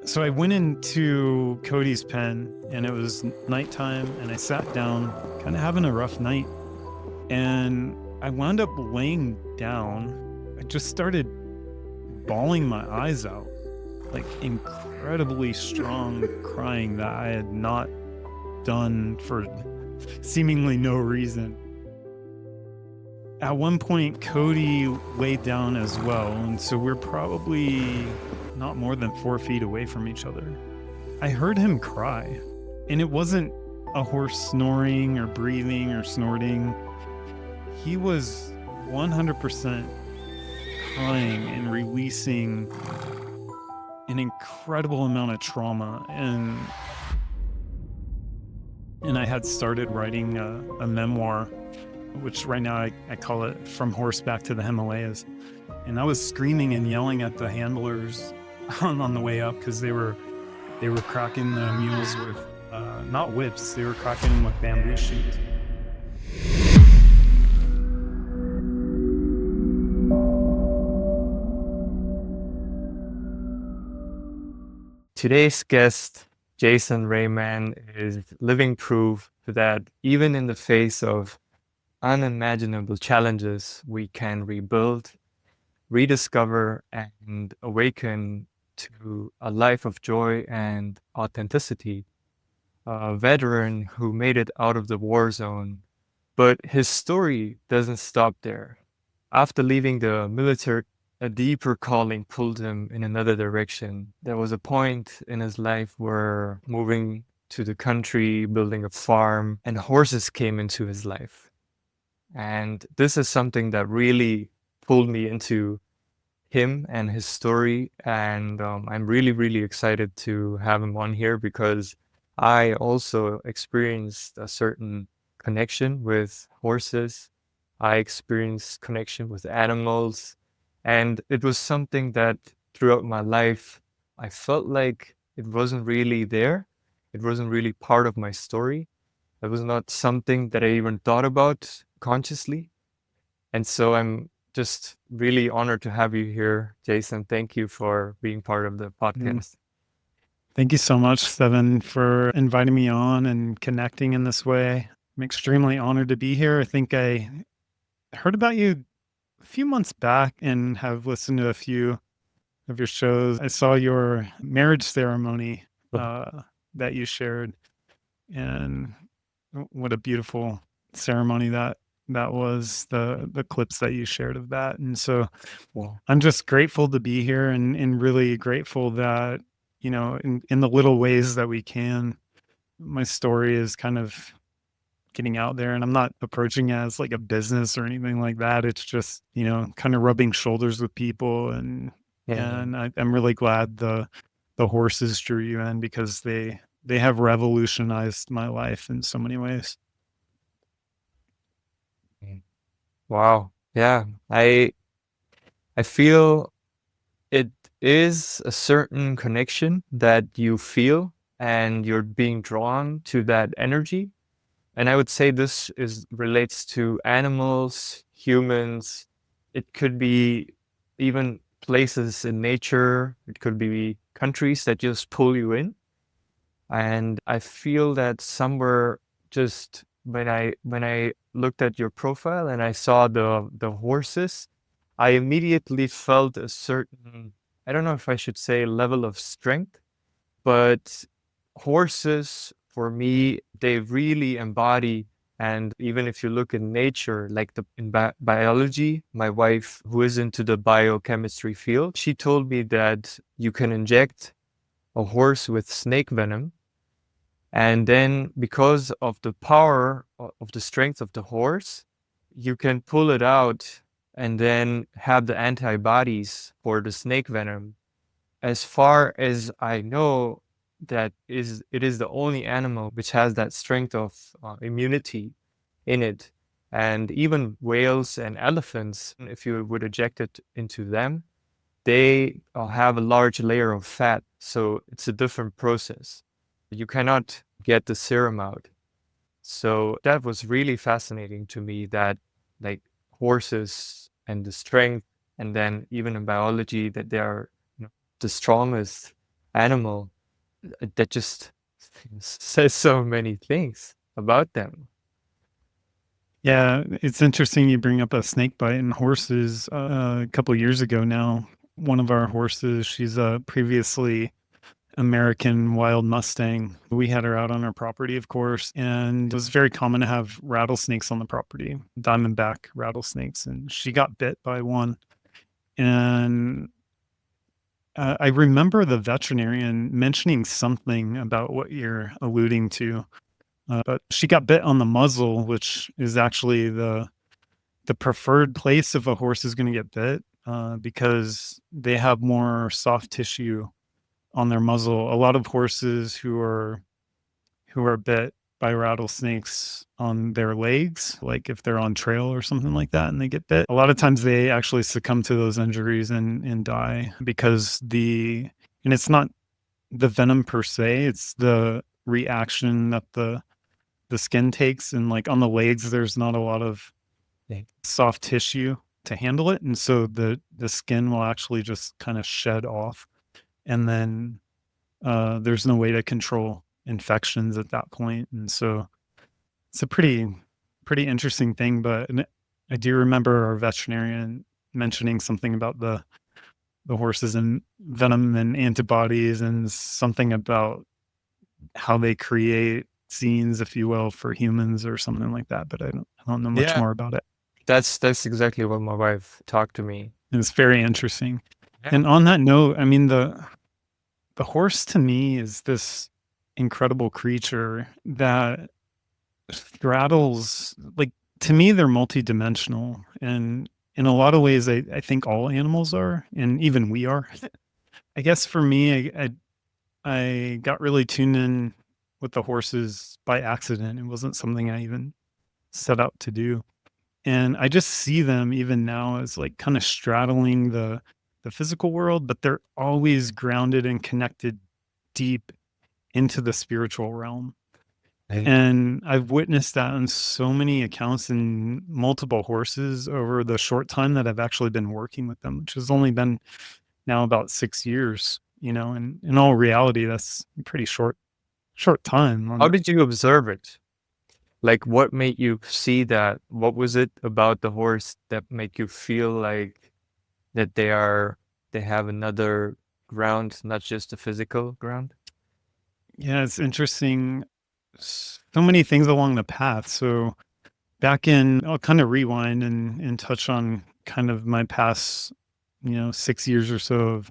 So I went into Cody's pen and it was nighttime and I sat down, kind of having a rough night. And I wound up laying down. I just started bawling my eyes out, like incredibly strong crying that I had not done for seemingly no reason. At one point, Cody laid down as well, and so we're probably not more than 4 feet away from each other. I heard him cry, and it wasn't a horse snoring or breathing or snorting. He was 100% crying and releasing an incredible amount of trauma. And I had started writing a memoir, which right now I call it From Horseback to the Himalayas. And I was screaming and yelling at the handlers on the way up because they were cracking the mules with not whips, they were cracking them with bamboo shoots. Today's guest, Jason Rayman, is living proof that even in the face of unimaginable challenges, we can rebuild, rediscover, and awaken to a life of joy and authenticity. A veteran who made it out of the war zone, but his story doesn't stop there. After leaving the military, a deeper calling pulled him in another direction. There was a point in his life where moving to the country, building a farm, and horses came into his life. And this is something that really pulled me into him and his story. And I'm really, really excited to have him on here because I also experienced a certain connection with horses. I experienced connection with animals. And it was something that throughout my life, I felt like it wasn't really there. It wasn't really part of my story. It was not something that I even thought about consciously. And so I'm just really honored to have you here, Jason. Thank you for being part of the podcast. Thank you so much, Seven, for inviting me on and connecting in this way. I'm extremely honored to be here. I think I heard about you a few months back and have listened to a few of your shows. I saw your marriage ceremony that you shared, and what a beautiful ceremony that was, the clips that you shared of that. And so Well, I'm just grateful to be here and really grateful that, in the little ways that we can, my story is kind of getting out there, and I'm not approaching it as like a business or anything like that. It's just, kind of rubbing shoulders with people. And yeah. I'm really glad the horses drew you in because they have revolutionized my life in so many ways. Wow. Yeah. I feel it is a certain connection that you feel and you're being drawn to that energy. And I would say this is relates to animals, humans. It could be even places in nature. It could be countries that just pull you in. And I feel that somewhere just when I looked at your profile and I saw the horses, I immediately felt a certain, I don't know if I should say level of strength, but horses for me, they really embody. And even if you look in nature, like in biology, my wife, who is into the biochemistry field, she told me that you can inject a horse with snake venom. And then because of the power of the strength of the horse, you can pull it out and then have the antibodies for the snake venom. As far as I know, it is the only animal which has that strength of immunity in it. And even whales and elephants, if you would eject it into them, they have a large layer of fat. So it's a different process. You cannot get the serum out. So that was really fascinating to me that like horses and the strength, and then even in biology that they are the strongest animal that just says so many things about them. Yeah, it's interesting you bring up a snake bite in horses. A couple years ago now, one of our horses, she's a previously American wild Mustang. We had her out on our property, of course, and it was very common to have rattlesnakes on the property, diamondback rattlesnakes, and she got bit by one. And I remember the veterinarian mentioning something about what you're alluding to, but she got bit on the muzzle, which is actually the preferred place if a horse is going to get bit, because they have more soft tissue on their muzzle. A lot of horses who are bit by rattlesnakes on their legs, like if they're on trail or something like that and they get bit, a lot of times they actually succumb to those injuries and die because and it's not the venom per se, it's the reaction that the skin takes, and like on the legs there's not a lot of Yeah. soft tissue to handle it, and so the skin will actually just kind of shed off, and then there's no way to control infections at that point, and so it's a pretty interesting thing. But I do remember our veterinarian mentioning something about the horses and venom and antibodies, and something about how they create scenes, if you will, for humans or something like that. But I don't know much Yeah, more about it. that's exactly what my wife talked to me. It's very interesting. Yeah. And on that note, I mean the horse to me is this incredible creature that straddles, like, to me they're multidimensional, and in a lot of ways I think all animals are, and even we are. I guess for me, I got really tuned in with the horses by accident. It wasn't something I even set out to do. And I just see them even now as like kind of straddling the physical world, but they're always grounded and connected deep into the spiritual realm. I- And I've witnessed that on so many accounts and multiple horses over the short time that I've actually been working with them, which has only been now about 6 years, and in all reality, that's a pretty short time How on. did you observe it? Like, what made you see that? What was it about the horse that made you feel like that they have another ground, not just a physical ground? Yeah, it's interesting. So many things along the path. So back in, I'll kind of rewind and touch on kind of my past, 6 years or so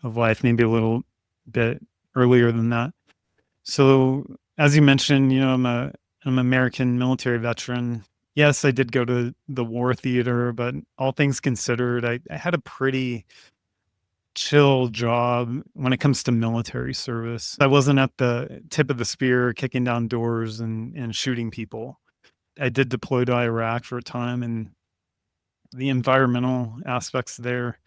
of life, maybe a little bit earlier than that. So as you mentioned, I'm an American military veteran. Yes, I did go to the war theater, but all things considered, I had a pretty chill job when it comes to military service. I wasn't at the tip of the spear kicking down doors and shooting people. I did deploy to Iraq for a time, and the environmental aspects there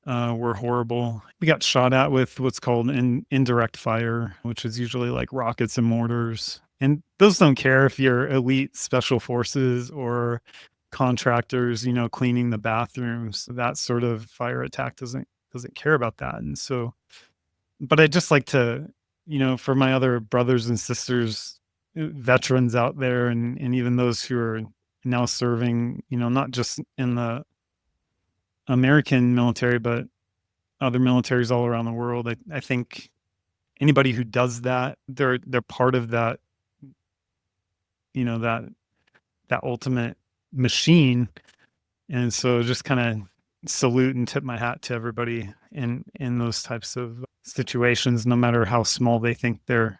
were horrible. We got shot at with what's called indirect fire, which is usually like rockets and mortars. And those don't care if you're elite special forces or contractors, cleaning the bathrooms. That sort of fire attack doesn't care about that. And so, but I just like to, for my other brothers and sisters, veterans out there, and even those who are now serving, not just in the American military, but other militaries all around the world. I think anybody who does that, they're part of that, that ultimate machine. And so just kind of salute and tip my hat to everybody in those types of situations, no matter how small they think their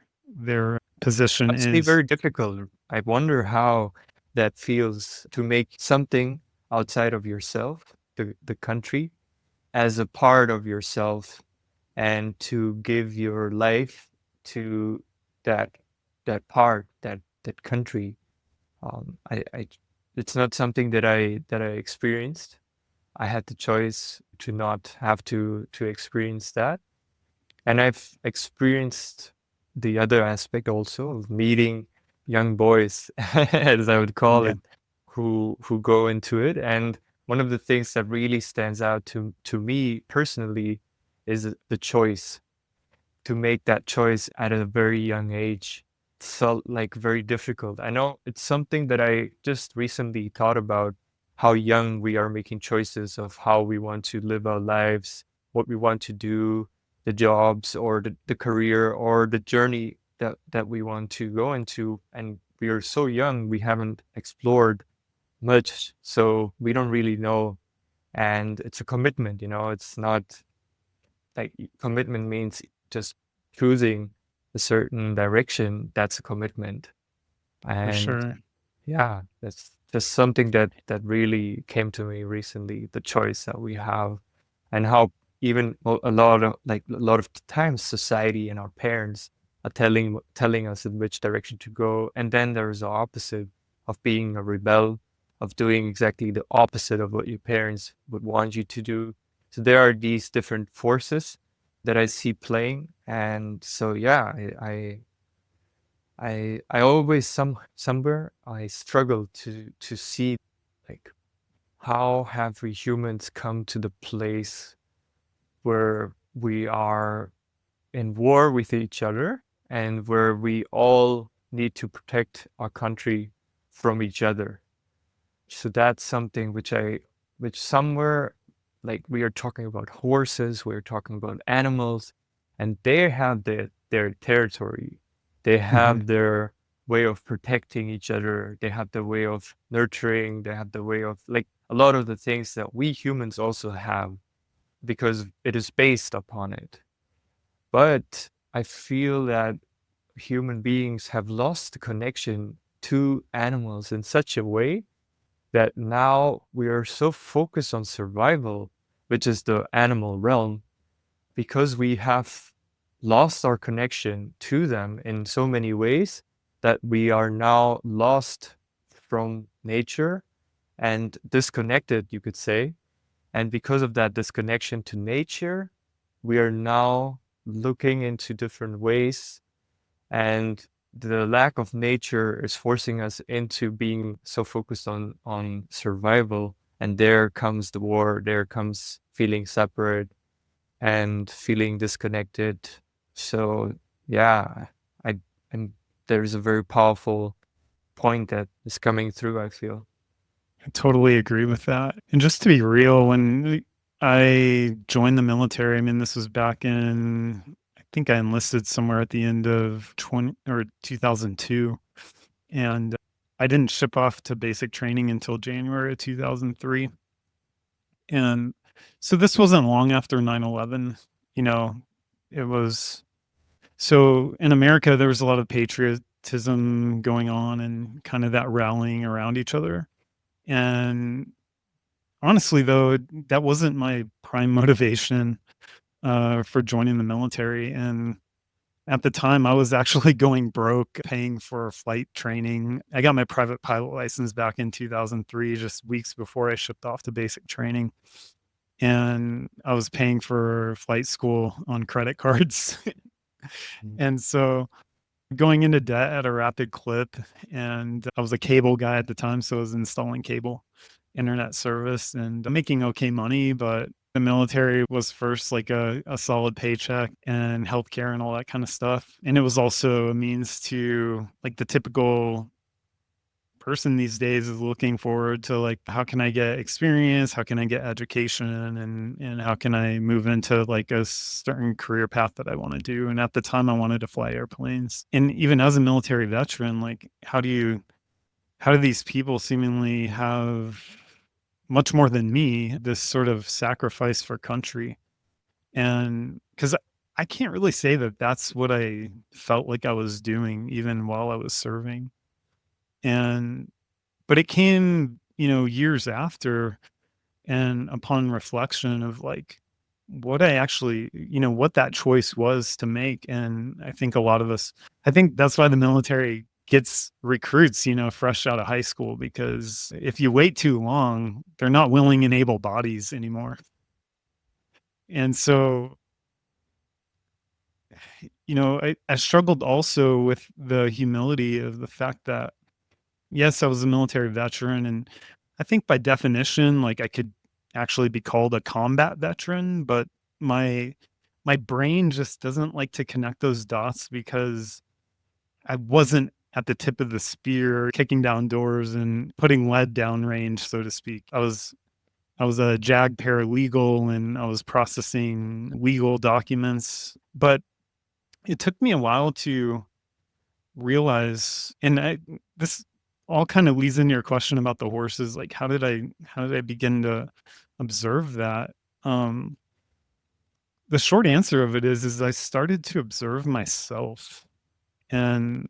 position Must be is. very difficult. I wonder how that feels to make something outside of yourself, the country, as a part of yourself, and to give your life to that part, that country. I it's not something that I experienced. I had the choice to not have to experience that. And I've experienced the other aspect also of meeting young boys, as I would call Yeah. it, who go into it. And one of the things that really stands out to me personally is the choice. to make that choice at a very young age felt like very difficult. I know it's something that I just recently thought about, how young we are making choices of how we want to live our lives, what we want to do, the jobs or the career or the journey that we want to go into. And we are so young, we haven't explored much, so we don't really know. And it's a commitment, it's not like commitment means just choosing a certain direction. That's a commitment. For And sure. yeah, that's just something that really came to me recently, the choice that we have, and how even a lot of times society and our parents are telling us in which direction to go, and then there's the opposite of being a rebel, of doing exactly the opposite of what your parents would want you to do. So there are these different forces that I see playing, and so yeah, I always somewhere I struggle to see, like, how have we humans come to the place where we are in war with each other and where we all need to protect our country from each other. So that's something which somewhere, like, we are talking about horses, we're talking about animals, and they have their territory. They Mhm. have their way of protecting each other. They have the way of nurturing. They have the way of, like, a lot of the things that we humans also have because it is based upon it. But I feel that human beings have lost the connection to animals in such a way that now we are so focused on survival, which is the animal realm, because we have lost our connection to them in so many ways that we are now lost from nature and disconnected, you could say. And because of that disconnection to nature, we are now looking into different ways, and the lack of nature is forcing us into being so focused on survival. And there comes the war, there comes feeling separate and feeling disconnected. So yeah, I and there's a very powerful point that is coming through, I feel. I totally agree with that. And just to be real, when I joined the military, I mean, this was back in, I think I enlisted somewhere at the end of 2002. And I didn't ship off to basic training until January of 2003. And so this wasn't long after 9/11. You know, it was so in America, there was a lot of patriotism going on and kind of that rallying around each other. And honestly, though, that wasn't my prime motivation for joining the military. And at the time, I was actually going broke paying for flight training. I got my private pilot license back in 2003, just weeks before I shipped off to basic training. And I was paying for flight school on credit cards. Mm. And so going into debt at a rapid clip, and I was a cable guy at the time, so I was installing cable internet service and making okay money, but the military was first, like a solid paycheck and healthcare and all that kind of stuff. And it was also a means to, like, the typical person these days is looking forward to, like, how can I get experience? How can I get education? And how can I move into, like, a certain career path that I want to do? And at the time I wanted to fly airplanes. And even as a military veteran, like, how do these people seemingly have much more than me, this sort of sacrifice for country? And because I can't really say that that's what I felt like I was doing even while I was serving. And but it came, years after and upon reflection of, like, what I actually, what that choice was to make. And I think a lot of us, I think that's why the military gets recruits, fresh out of high school, because if you wait too long, they're not willing and able bodies anymore. And so, I struggled also with the humility of the fact that, yes, I was a military veteran, and I think by definition, like, I could actually be called a combat veteran, but my my brain just doesn't like to connect those dots because I wasn't at the tip of the spear, kicking down doors and putting lead down range, so to speak. I was a JAG paralegal and I was processing legal documents, but it took me a while to realize, and this all kind of leads into your question about the horses. Like, how did I begin to observe that? Um, the short answer of it is I started to observe myself. And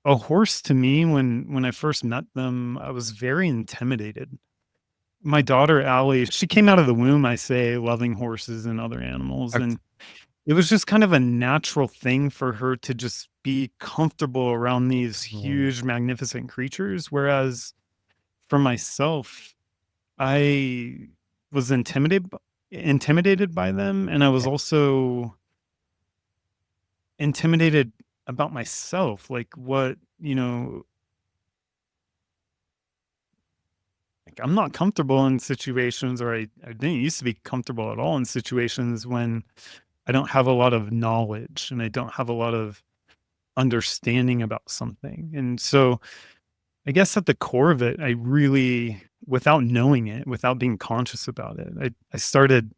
a horse to me, when I first met them, I was very intimidated. My daughter Allie, she came out of the womb, I say, loving horses and other animals, Okay. and it was just kind of a natural thing for her to just be comfortable around these Mm, huge, magnificent creatures, whereas for myself, I was intimidated by them, and I was yeah. also intimidated about myself, like, like, I'm not comfortable in situations, or I didn't used to be comfortable at all in situations when I don't have a lot of knowledge and I don't have a lot of understanding about something. And so I guess at the core of it, I really, without knowing it, without being conscious about it, I started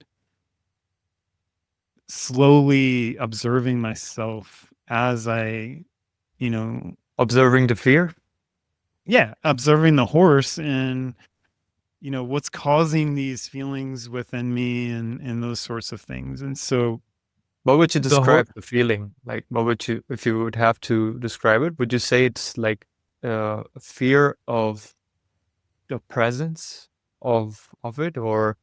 slowly observing myself as you know, Observing the fear. yeah, observing the horse and, what's causing these feelings within me and those sorts of things. And so What would you the horse, describe the feeling? Like, what would you, if you would have to describe it, would you say it's like a fear of the presence of it, or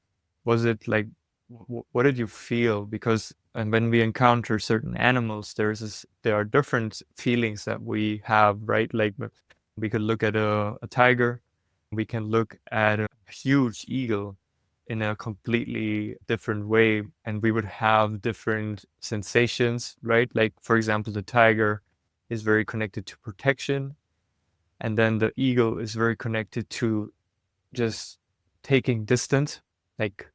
was it like what did you feel? Because and when we encounter certain animals, there are different feelings that we have, right? Like we could look at a tiger, we can look at a huge eagle in a completely different way, and we would have different sensations, right? Like for example, the tiger is very connected to protection, and then the eagle is very connected to just taking distance, like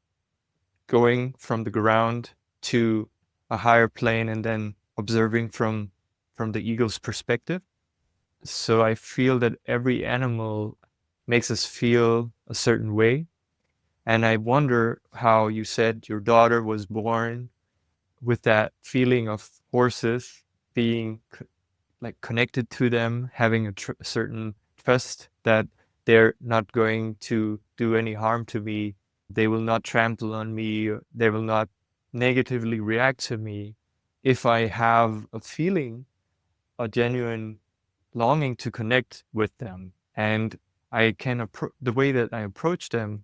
going from the ground to a higher plane and then observing from the eagle's perspective. So I feel that every animal makes us feel a certain way. And I wonder how you said your daughter was born with that feeling of horses being like connected to them, having a certain trust that they're not going to do any harm to me. They will not trample on me. They will not negatively react to me. If I have a feeling, a genuine longing to connect with them, and I can the way that I approach them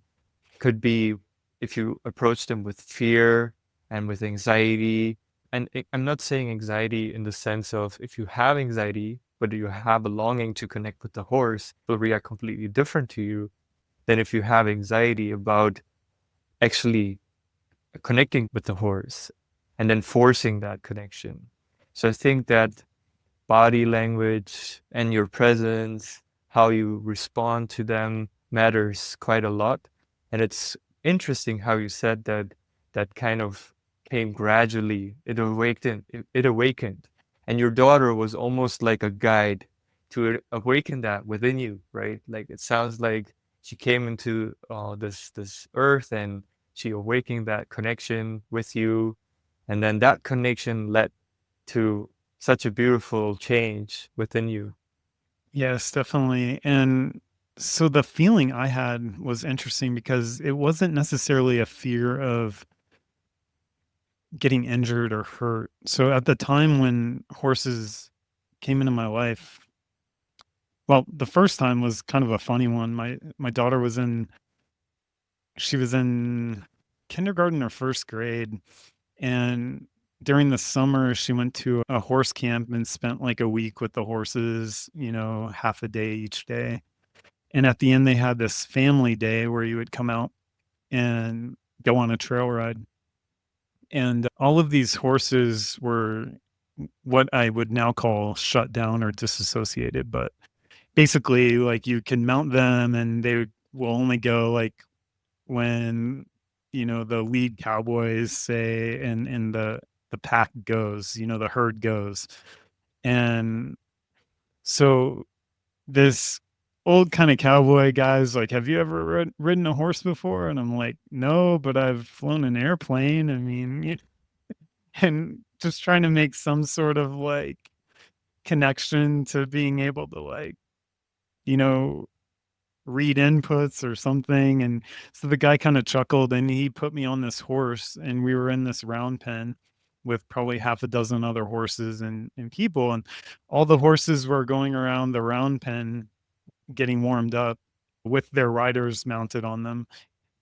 could be if you approach them with fear and with anxiety. And I'm not saying anxiety in the sense of if you have anxiety, but you have a longing to connect with the horse, it will react completely different to you than if you have anxiety about actually connecting with the horse and then forcing that connection. So I think that body language and your presence, how you respond to them matters quite a lot. And it's interesting how you said that that kind of came gradually. It awakened. It awakened, and your daughter was almost like a guide to awaken that within you, right? Like it sounds like she came into this earth and she awakened that connection with you, and then that connection led to such a beautiful change within you. yes, definitely. And so the feeling I had was interesting because it wasn't necessarily a fear of getting injured or hurt. So at the time when horses came into my life, well, the first time was kind of a funny one. My daughter she was in kindergarten or first grade, and during the summer she went to a horse camp and spent like a week with the horses, half a day each day. And at the end they had this family day where you would come out and go on a trail ride. And all of these horses were what I would now call shut down or disassociated, but basically, like, you can mount them and they will only go, like, when the lead cowboys say, and the pack goes, the herd goes. And so this old kind of cowboy guy's like, have you ever ridden a horse before? And I'm like, no, but I've flown an airplane. I mean, and just trying to make some sort of like connection to being able to like, you know, read inputs or something. And so the guy kind of chuckled and he put me on this horse, and we were in this round pen with probably half a dozen other horses and people. And all the horses were going around the round pen getting warmed up with their riders mounted on them,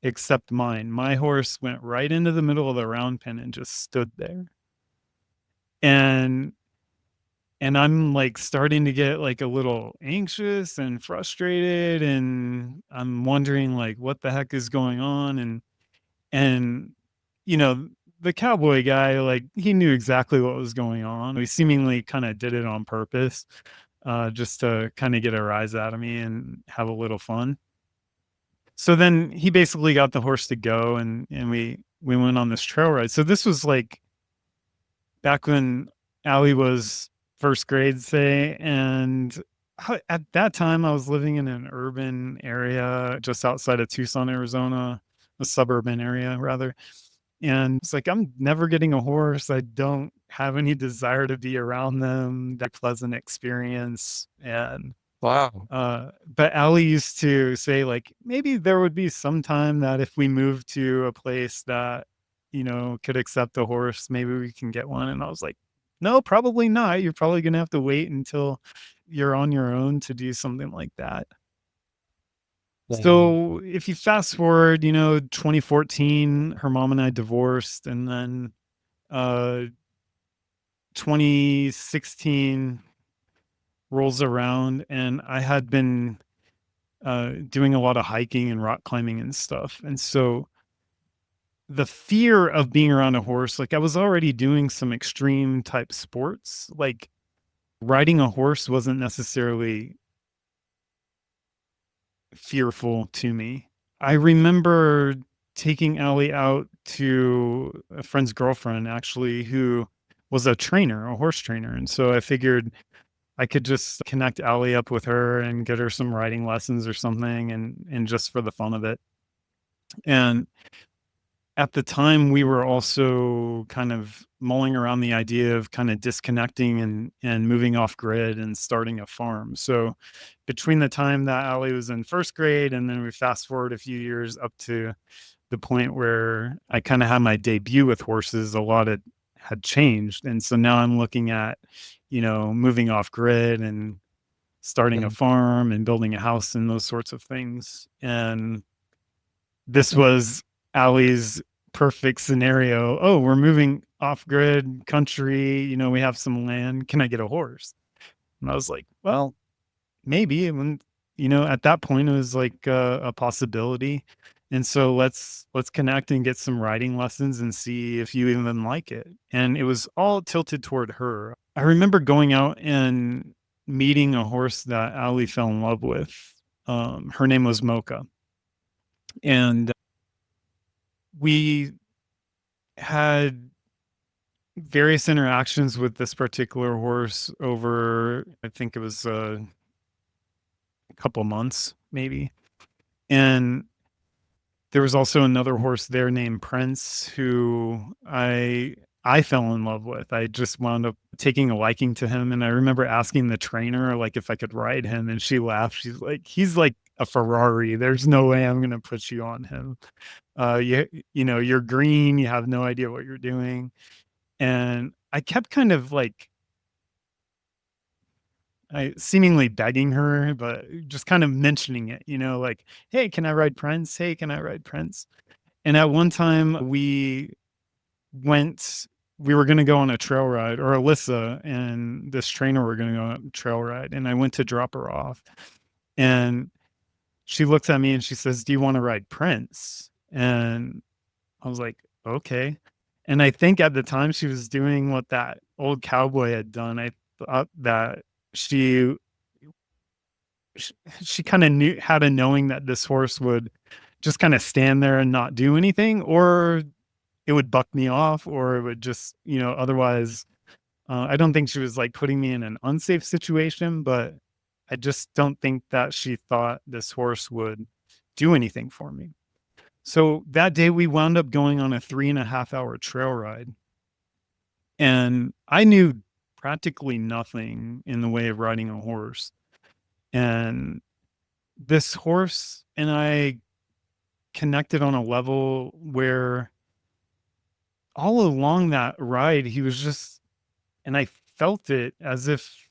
except mine. My horse went right into the middle of the round pen and just stood there. And I'm like starting to get like a little anxious and frustrated, and I'm wondering like what the heck is going on. And you know the cowboy guy, like, he knew exactly what was going on. He seemingly kind of did it on purpose, just to kind of get a rise out of me and have a little fun. So then he basically got the horse to go, and we went on this trail ride. So this was like back when Allie was first grade, say, and at that time I was living in an urban area just outside of Tucson, Arizona, a suburban area rather. And it's like, I'm never getting a horse. I don't have any desire to be around them. That pleasant experience. And Wow. but Allie used to say, like, maybe there would be some time that if we moved to a place that, could accept a horse, maybe we can get one. And I was like, no, probably not. You're probably going to have to wait until you're on your own to do something like that. Yeah. So if you fast forward, 2014, her mom and I divorced. And then 2016 rolls around, and I had been doing a lot of hiking and rock climbing and stuff. And so the fear of being around a horse, like, I was already doing some extreme type sports. Like, riding a horse wasn't necessarily fearful to me. I remember taking Allie out to a friend's girlfriend, actually, who was a trainer, a horse trainer. And so I figured I could just connect Allie up with her and get her some riding lessons or something, and just for the fun of it. And at the time, we were also kind of mulling around the idea of kind of disconnecting and moving off grid and starting a farm. So between the time that Allie was in first grade, and then we fast forward a few years up to the point where I kind of had my debut with horses, a lot had changed. And so now I'm looking at, moving off grid and starting a Mm. farm and building a house and those sorts of things. And this was Allie's perfect scenario. Oh, we're moving off grid country. We have some land. Can I get a horse? And I was like, well, maybe. And when, at that point, it was like a possibility. And so let's connect and get some riding lessons and see if you even like it. And it was all tilted toward her. I remember going out and meeting a horse that Allie fell in love with. Her name was Mocha. And we had various interactions with this particular horse over, I think it was a couple months, maybe. And there was also another horse there named Prince, who I fell in love with. I just wound up taking a liking to him. And I remember asking the trainer, like, if I could ride him. And she laughed. She's like, he's like a Ferrari. There's no way I'm going to put you on him. You're green. You have no idea what you're doing. And I kept kind of like, I seemingly begging her, but just kind of mentioning it, like, hey, can I ride Prince? Hey, can I ride Prince? And at one time went, we were going to go on a trail ride, or Alyssa and this trainer were going to go on a trail ride. And I went to drop her off, and she looks at me and she says, do you want to ride Prince? And I was like, okay. And I think at the time she was doing what that old cowboy had done. I thought that she, she kind of knew, had a knowing that this horse would just kind of stand there and not do anything, or it would buck me off, or it would just, otherwise, I don't think she was like putting me in an unsafe situation, but I just don't think that she thought this horse would do anything for me. So that day we wound up going on a 3.5 hour trail ride, and I knew practically nothing in the way of riding a horse. And this horse and I connected on a level where all along that ride, he was just, and I felt it as if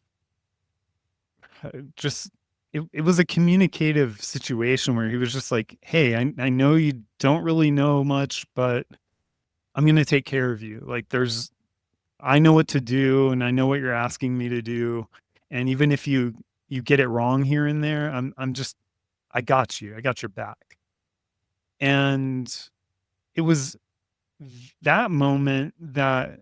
just, it was a communicative situation where he was just like, hey, I know you don't really know much, but I'm going to take care of you. Like I know what to do and I know what you're asking me to do. And even if you get it wrong here and there, I got you. I got your back. And it was that moment that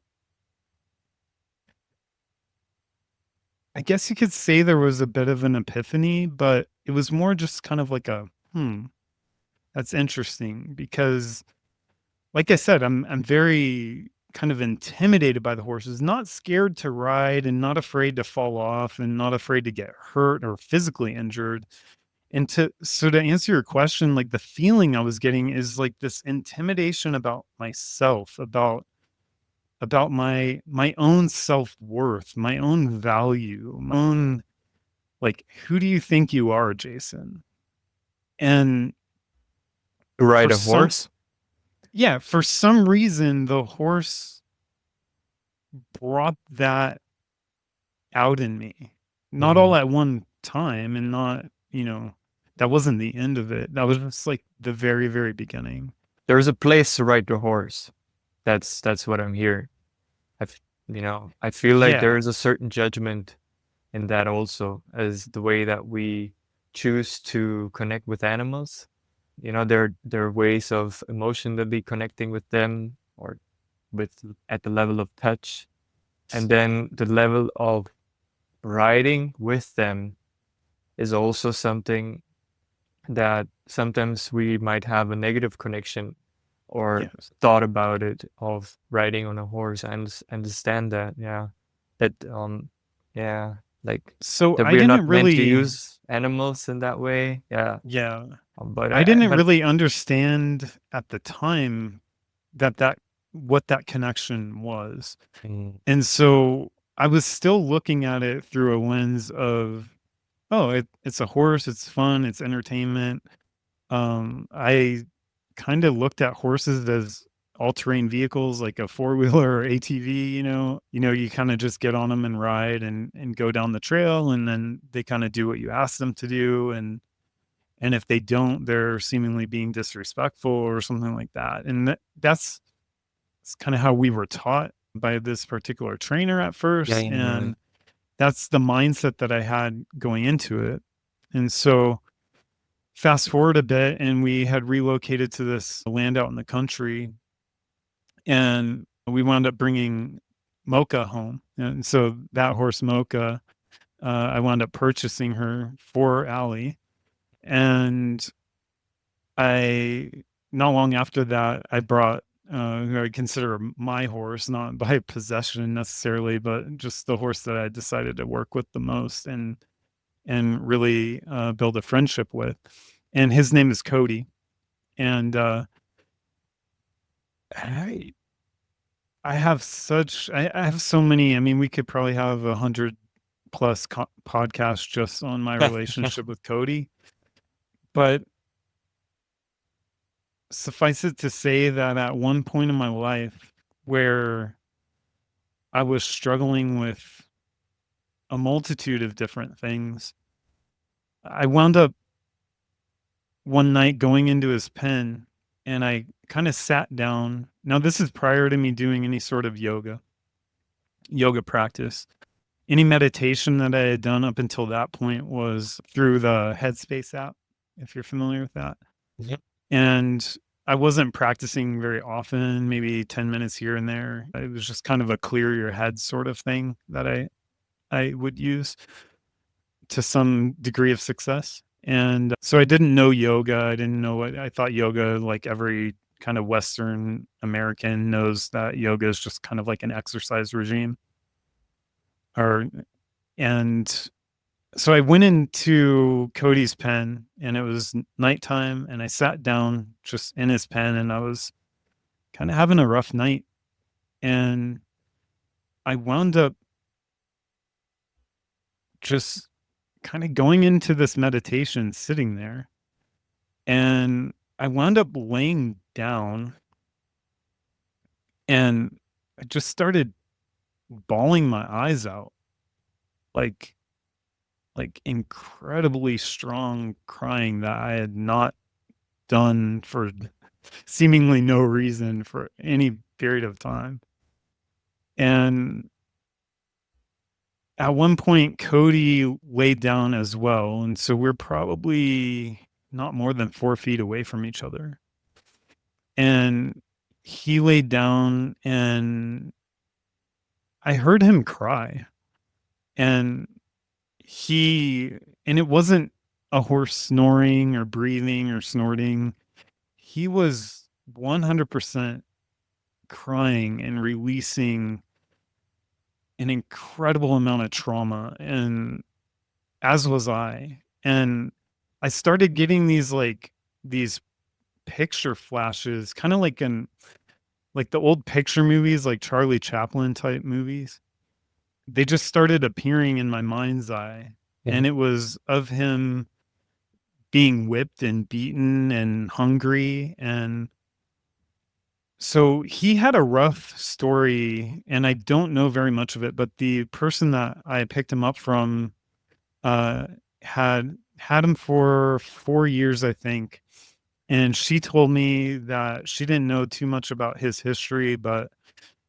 I guess you could say there was a bit of an epiphany, but it was more just kind of like that's interesting, because like I said, I'm very kind of intimidated by the horses, not scared to ride and not afraid to fall off and not afraid to get hurt or physically injured. And to answer your question, like the feeling I was getting is like this intimidation about myself, about my own self-worth, my own value, my own, like, who do you think you are, Jason? And To for ride a some horse? yeah, for some reason the horse brought that out in me. Not Mhm. all at one time, and not, that wasn't the end of it. That was just like the very, very beginning. There's a place to ride the horse. That's what I'm hearing. I feel like there Yeah. is a certain judgment in that also, as the way that we choose to connect with animals. There are ways of emotionally connecting with them, or with at the level of touch, and then the level of riding with them is also something that sometimes we might have a negative connection or Yes. thought about it of riding on a horse. I understand that, yeah. That yeah, like So that I we're not didn't meant to really use animals in that way. Yeah. yeah. But I didn't but really understand at the time that what that connection was. mm, And so I was still looking at it through a lens of, oh, it's a horse, it's fun, it's entertainment. I kind of looked at horses as all-terrain vehicles, like a four-wheeler or ATV, you kind of just get on them and ride and go down the trail, and then they kind of do what you ask them to do. And if they don't, they're seemingly being disrespectful or something like that. And that's kind of how we were taught by this particular trainer at yeah, first. yeah, And that's the mindset that I had going into it. And so fast forward a bit, and we had relocated to this land out in the country, and we wound up bringing Mocha home. And so that horse, Mocha, I wound up purchasing her for Allie. And I, not long after that, I brought who I consider my horse, not by possession necessarily, but just the horse that I decided to work with the most and really build a friendship with. And his name is Cody. And I I have I have so many. I mean, we could probably have 100 plus podcasts just on my yeah. relationship with Cody. But suffice it to say that at one point in my life where I was struggling with a multitude of different things, I wound up one night going into his pen, and I kind of sat down. Now, this is prior to me doing any sort of yoga practice. Any meditation that I had done up until that point was through the Headspace app, if you're familiar with that. Yep. And I wasn't practicing very often, maybe 10 minutes here and there. It was just kind of a clear your head sort of thing that I would use to some degree of success. And so I didn't know yoga. I didn't know what I thought yoga, like every kind of Western American knows that yoga is just kind of like an exercise regime. Or and so I went into Cody's pen and it was nighttime and I sat down just in his pen and I was kind of having a rough night. And I wound up just kind of going into this meditation, sitting there. And I wound up laying down and I just started bawling my eyes out, like incredibly strong crying that I had not done for seemingly no reason for any period of time. And at one point, Cody laid down as well. And so we're probably not more than 4 feet away from each other. And he laid down and I heard him cry. And and it wasn't a horse snoring or breathing or snorting. He was 100% crying and releasing an incredible amount of trauma, and as was I. And I started getting these picture flashes, kind of like the old picture movies, like Charlie Chaplin type movies. They just started appearing in my mind's eye, Yeah. and it was of him being whipped and beaten and hungry. And so he had a rough story, and I don't know very much of it, but the person that I picked him up from uh, had him for 4 years, I think. And she told me that she didn't know too much about his history, but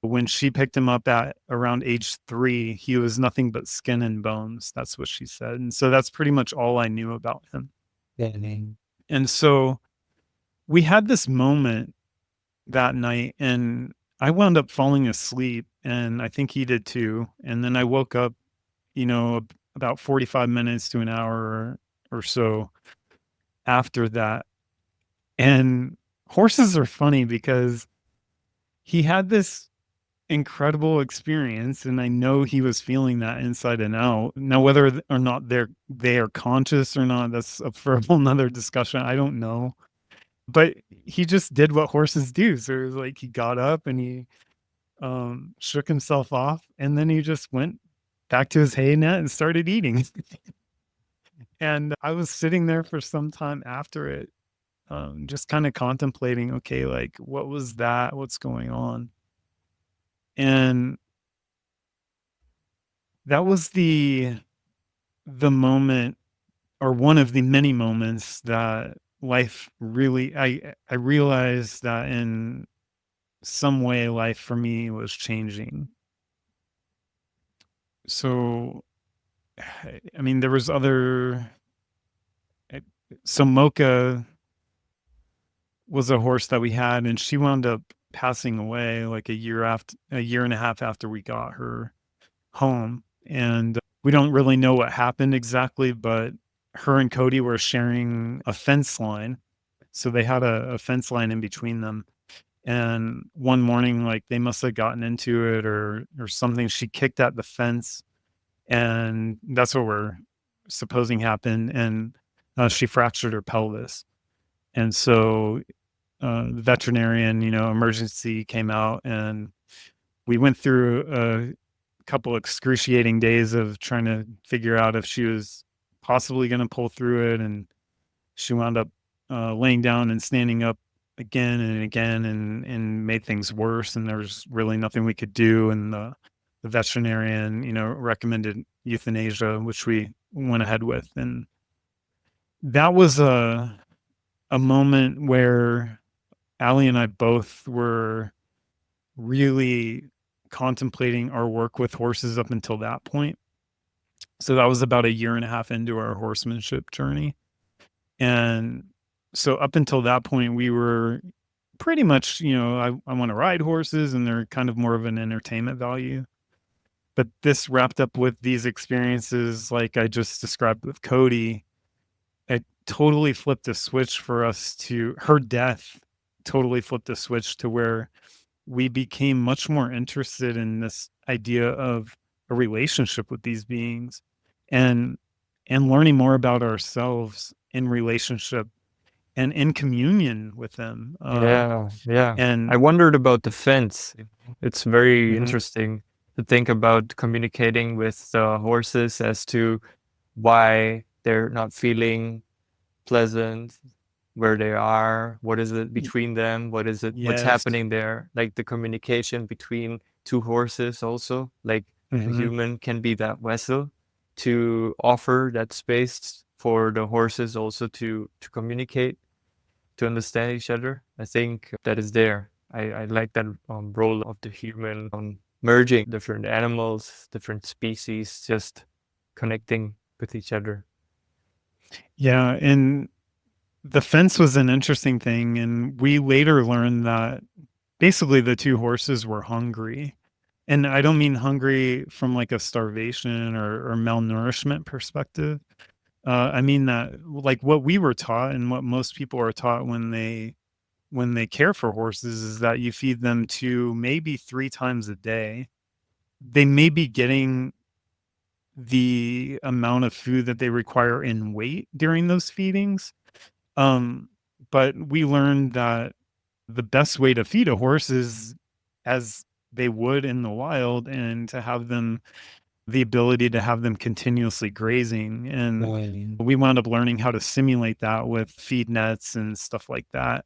when she picked him up at around age 3, he was nothing but skin and bones. That's what she said. And so that's pretty much all I knew about him. Yeah. And so we had this moment that night, and I wound up falling asleep, and I think he did too. And then I woke up, about 45 minutes to an hour or so after that. And horses are funny because he had this incredible experience, and I know he was feeling that inside and out. Now, whether or not they are conscious or not, that's up for a whole nother discussion. I don't know. But he just did what horses do. So it was like he got up and he shook himself off, and then he just went back to his hay net and started eating. And I was sitting there for some time after it, just kind of contemplating, okay, like what was that? What's going on? And that was the moment, or one of the many moments that life really I realized that in some way life for me was changing. So I mean there was other eh, so Mocha was a horse that we had, and she wound up passing away like a year and a half after we got her home. And we don't really know what happened exactly, but her and Cody were sharing a fence line. So they had a fence line in between them. And one morning, like they must have gotten into it or something. She kicked at the fence, and that's what we're supposing happened. And she fractured her pelvis. And so the veterinarian, emergency came out, and we went through a couple excruciating days of trying to figure out if she was possibly going to pull through it. And she wound up laying down and standing up again and again, and made things worse. And there was really nothing we could do. And the veterinarian, recommended euthanasia, which we went ahead with. And that was a moment where Allie and I both were really contemplating our work with horses up until that point. So that was about a year and a half into our horsemanship journey. And so up until that point, we were pretty much, I want to ride horses and they're kind of more of an entertainment value. But this wrapped up with these experiences like I just described with Cody. totally flipped a switch for us to her death totally flipped a switch to where we became much more interested in this idea of a relationship with these beings and learning more about ourselves in relationship and in communion with them. Yeah, yeah. I And wondered about the fence. It's very Mhm. interesting to think about communicating with the horses as to why they're not feeling pleasant where they are. What is it Y- between them? What's yes. happening there? Like the communication between two horses also. Like a Mhm. human can be that vessel to offer that space for the horses also to communicate, to understand each other. I think that is there. I like that role of the human on merging different animals, different species, just connecting with each other. Yeah, and the fence was an interesting thing, and we later learned that basically the two horses were hungry. And I don't mean hungry from like a starvation or malnourishment perspective. I mean that like what we were taught and what most people are taught when they care for horses is that you feed them 2, maybe 3 times a day. They may be getting the amount of food that they require in weight during those feedings. Um, but we learned that the best way to feed a horse is as they would in the wild and to have them the ability to have them continuously grazing. And Mm. we wound up learning how to simulate that with feed nets and stuff like that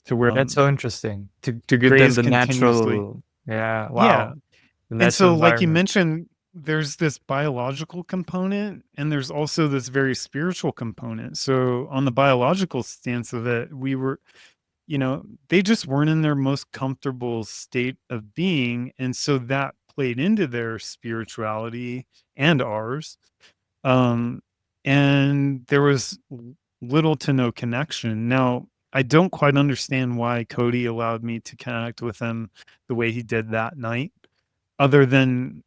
to where That's so interesting to give them graze the continuously. natural, yeah, Yeah. wow, the And natural so, like you environment. mentioned, there's this biological component and there's also this very spiritual component. So, on the biological stance of it, we were, they just weren't in their most comfortable state of being. And so that played into their spirituality and ours. Um, and there was little to no connection. Now, I don't quite understand why Cody allowed me to connect with him the way he did that night, other than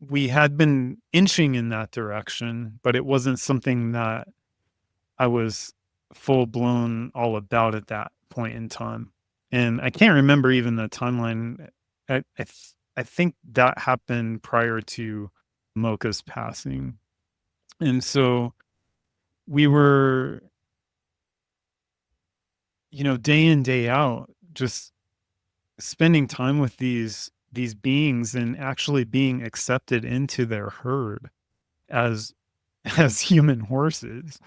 we had been inching in that direction, but it wasn't something that I was full blown all about at that point in time. And I can't remember even the timeline. I think that happened prior to Mocha's passing. And so we were, day in, day out, just spending time with these beings and actually being accepted into their herd as as human horses.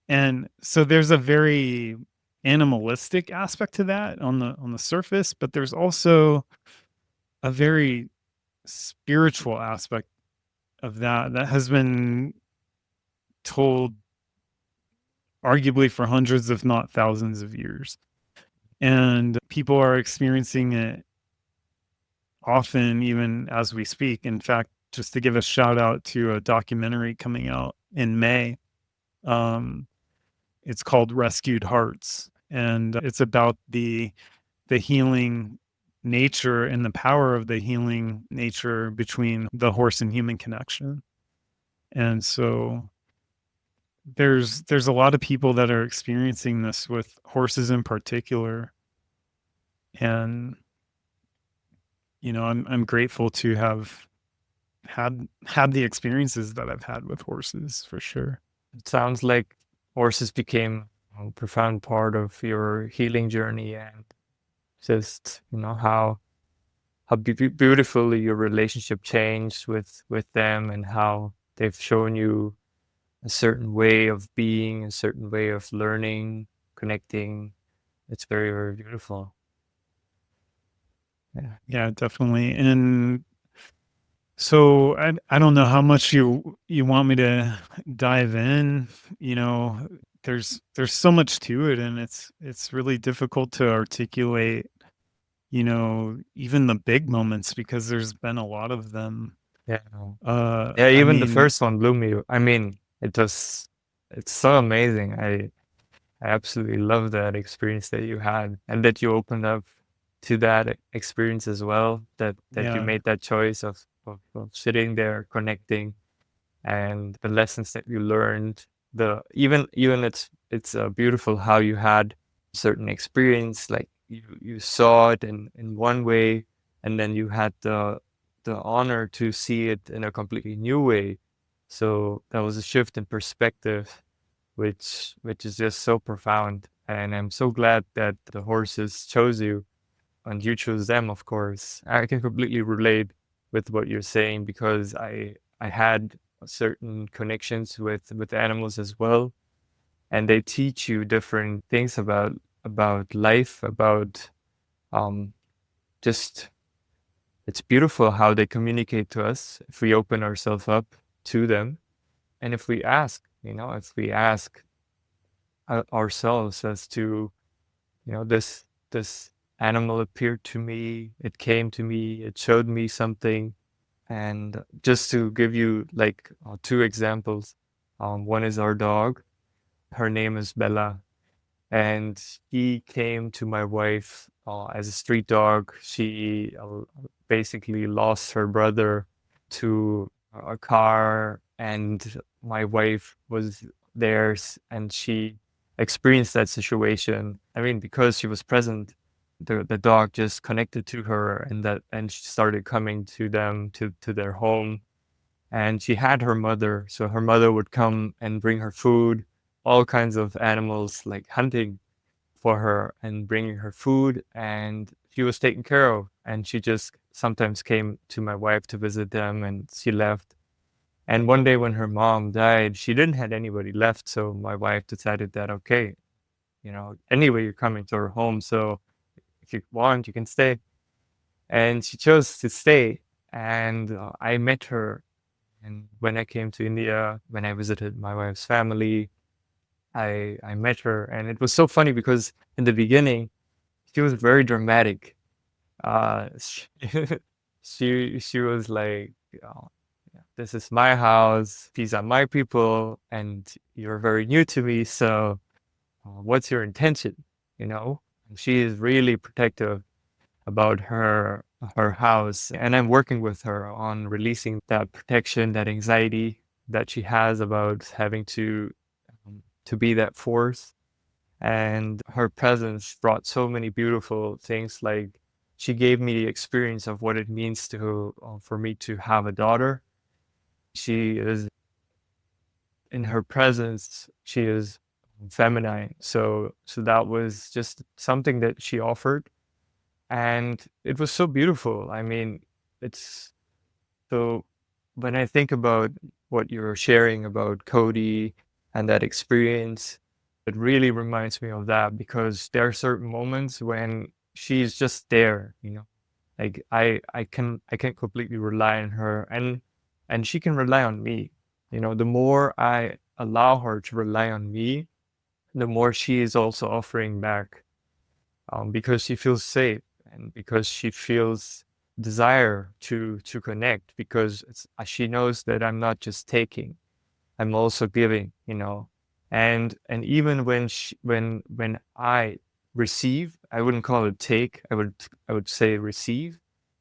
And so there's a very animalistic aspect to that on the surface, but there's also a very spiritual aspect of that has been told arguably for hundreds if not thousands of years. And people are experiencing it often even as we speak. In fact, just to give a shout out to a documentary coming out in May, um, it's called Rescued Hearts, and it's about the healing nature and the power of the healing nature between the horse and human connection. And so there's a lot of people that are experiencing this with horses in particular. And I'm grateful to have had the experiences that I've had with horses for sure. It sounds like horses became a profound part of your healing journey, and just, how beautifully your relationship changed with them, and how they've shown you a certain way of being, a certain way of learning, connecting. It's very, very beautiful. Yeah. Yeah, definitely. And so I don't know how much you want me to dive in. You know, there's so much to it, and it's really difficult to articulate. Even the big moments because there's been a lot of them. Yeah. Yeah, I even the mean, first one blew me. I mean, it's so amazing. I absolutely love that experience that you had, and that you opened up to that experience as well, that you yeah, made that choice of sitting there connecting, and the lessons that you learned. even it's beautiful how you had certain experience, like you saw it in one way, and then you had the honor to see it in a completely new way. So that was a shift in perspective, which is just so profound. And I'm so glad that the horses chose you and you chose them, of course. I can completely relate with what you're saying because I had certain connections with animals as well, and they teach you different things about life, about um just it's beautiful how they communicate to us if we open ourselves up to them, and if we ask, if we ask ourselves as to, this animal appeared to me, it came to me, it showed me something. And just to give you like two examples, one is our dog. Her name is Bella, and he came to my wife as a street dog. She basically lost her brother to a car, and my wife was there, and she experienced that situation. I mean, because she was present, the dog just connected to her, and she started coming to them to their home. And she had her mother, so her mother would come and bring her food, all kinds of animals, like hunting for her and bringing her food, and she was taken care of. And she just sometimes came to my wife to visit them, and she left. And one day when her mom died, she didn't have anybody left, so my wife decided that, okay, anyway, you're coming to her home, so if you want, you can stay. And she chose to stay. And I met her, and when I came to India, when I visited my wife's family, I met her, and it was so funny because in the beginning she was very dramatic. She she was like, oh, yeah, "This is my house. These are my people, and you're very new to me. So, what's your intention?" You know, and she is really protective about her house, and I'm working with her on releasing that protection, that anxiety that she has about having to be that force. And her presence brought so many beautiful things. Like, she gave me the experience of what it means to for me to have a daughter. She is in her presence, she is feminine. So that was just something that she offered, and it was so beautiful. I mean, it's so when I think about what you're sharing about Cody and that experience, it really reminds me of that, because there are certain moments when she's just there, like I can completely rely on her, and she can rely on me. The more I allow her to rely on me, the more she is also offering back, because she feels safe, and because she feels desire to connect, because she knows that I'm not just taking, I'm also giving, and even when I receive, I wouldn't call it take, I would say receive.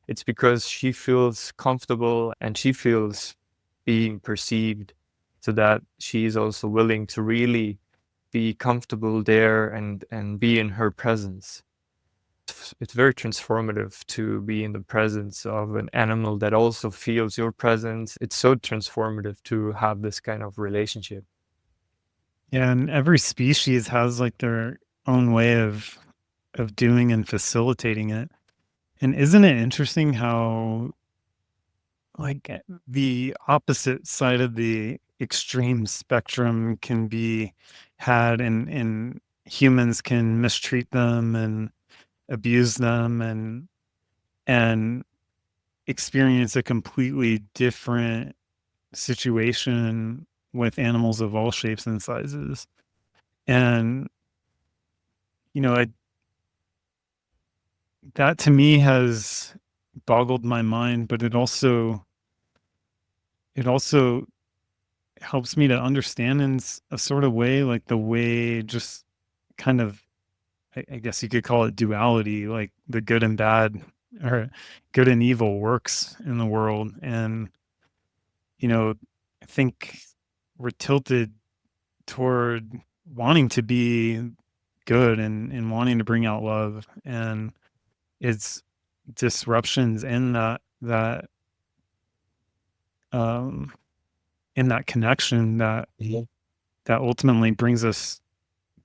It's because she feels comfortable and she feels being perceived, so that she is also willing to really be comfortable there and be in her presence. It's very transformative to be in the presence of an animal that also feels your presence. It's so transformative to have this kind of relationship. Yeah, and every species has like their own way of doing and facilitating it. And isn't it interesting how like the opposite side of the extreme spectrum can be had, and humans can mistreat them and abuse them and experience a completely different situation with animals of all shapes and sizes. And it that to me has boggled my mind, but it also helps me to understand in a sort of way, like the way just kind of, I guess you could call it duality, like the good and bad or good and evil works in the world. And, I think we're tilted toward wanting to be good and wanting to bring out love, and it's disruptions in um in that connection that ultimately brings us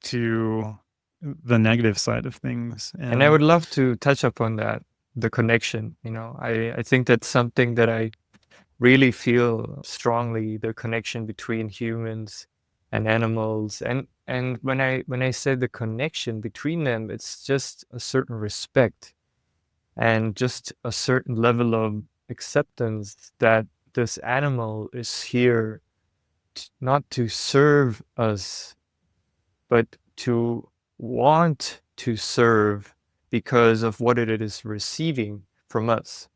to the negative side of things. And I And would love to touch upon that, the connection. I think that's something that I really feel strongly, the connection between humans and animals. And when I say the connection between them, it's just a certain respect and just a certain level of acceptance that this animal is here not to serve us, but to want to serve because of what it is receiving from us.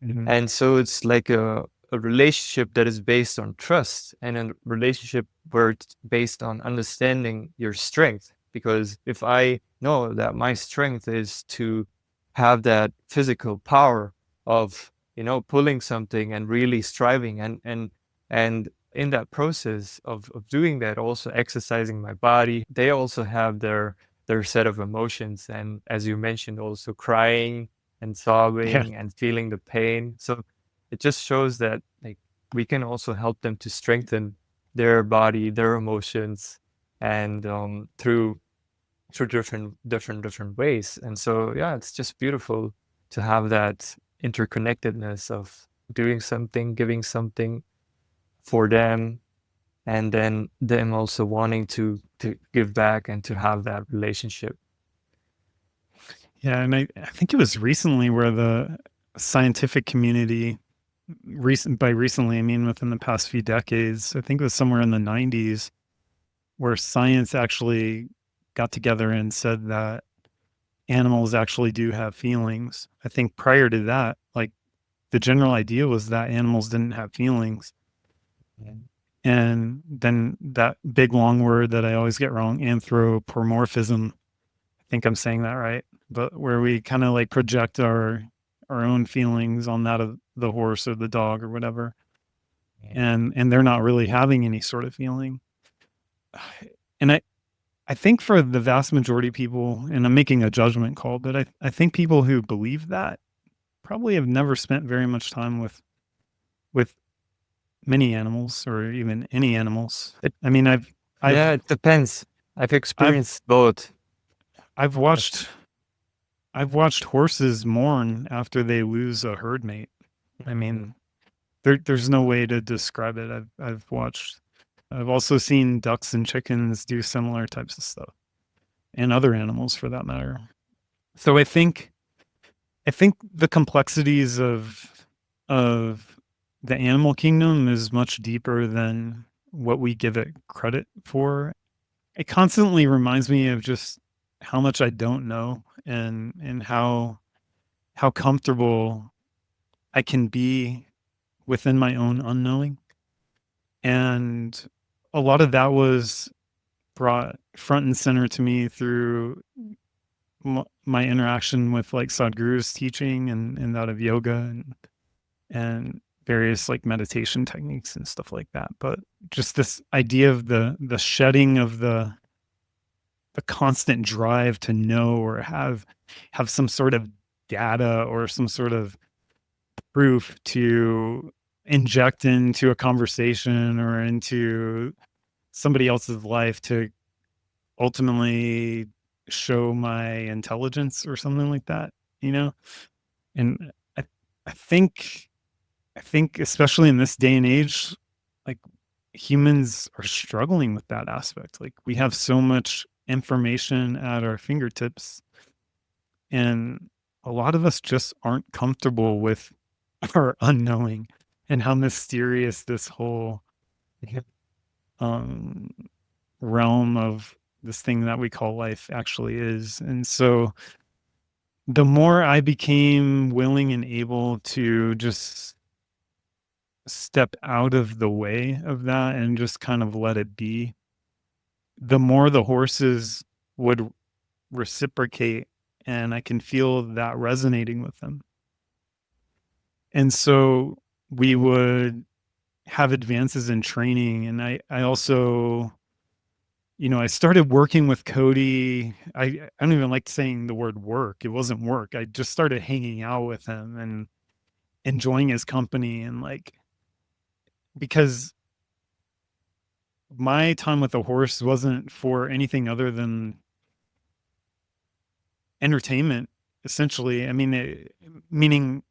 Mhm. And so it's like a relationship that is based on trust, and a relationship where it's based on understanding your strength. Because if I know that my strength is to have that physical power of, pulling something and really striving, and in that process of doing that, also exercising my body, they also have their set of emotions. And as you mentioned, also crying and Yeah. sobbing and feeling the pain. So it just shows that, like, we can also help them to strengthen their body, their emotions, and through different ways. And so, yeah, it's just beautiful to have that interconnectedness of doing something, giving something for them, and then them also wanting to give back and to have that relationship. Yeah, and I think it was recently where the scientific community, by recently I mean within the past few decades, I think it was somewhere in the 90s, where science actually got together and said that animals actually do have feelings. I think prior to that, like, the general idea was that animals didn't have feelings. And then that big long word that I always get wrong, anthropomorphism, I think I'm saying that right, but where we kind of like project our own feelings on that of the horse or the dog or whatever, and they're not really having any sort of feeling. And I think for the vast majority of people, and I'm making a judgment call, but I think people who believe that probably have never spent very much time with many animals or even any animals. It, I mean, yeah, I've it depends. I've I've experienced both. I've watched I've watched horses mourn after they lose a herd mate. I mean, there's no way to describe it. I've also seen ducks and chickens do similar types of stuff, and other animals for that matter. So I think the complexities of the animal kingdom is much deeper than what we give it credit for. It constantly reminds me of just how much I don't know, and how comfortable I can be within my own unknowing. And a lot of that was brought front and center to me through my interaction with like Sadhguru's teaching and that of yoga and various like meditation techniques and stuff like that. But just this idea of the shedding of the constant drive to know or have some sort of data or some sort of proof to inject into a conversation or into somebody else's life to ultimately show my intelligence or something like that, you know? And I I think I think especially in this day and age, like, humans are struggling with that aspect. Like, we have so much information at our fingertips, and a lot of us just aren't comfortable with our unknowing and how mysterious this whole um, realm of this thing that we call life actually is. And so the more I became willing and able to just step out of the way of that and just kind of let it be, the more the horses would reciprocate, and I can feel that resonating with them. And so we would have advances in training, and I also I started working with Cody. I don't even like saying the word work. It wasn't work. I just started hanging out with him and enjoying his company, and because my time with the horse wasn't for anything other than entertainment, essentially. I mean, meaning,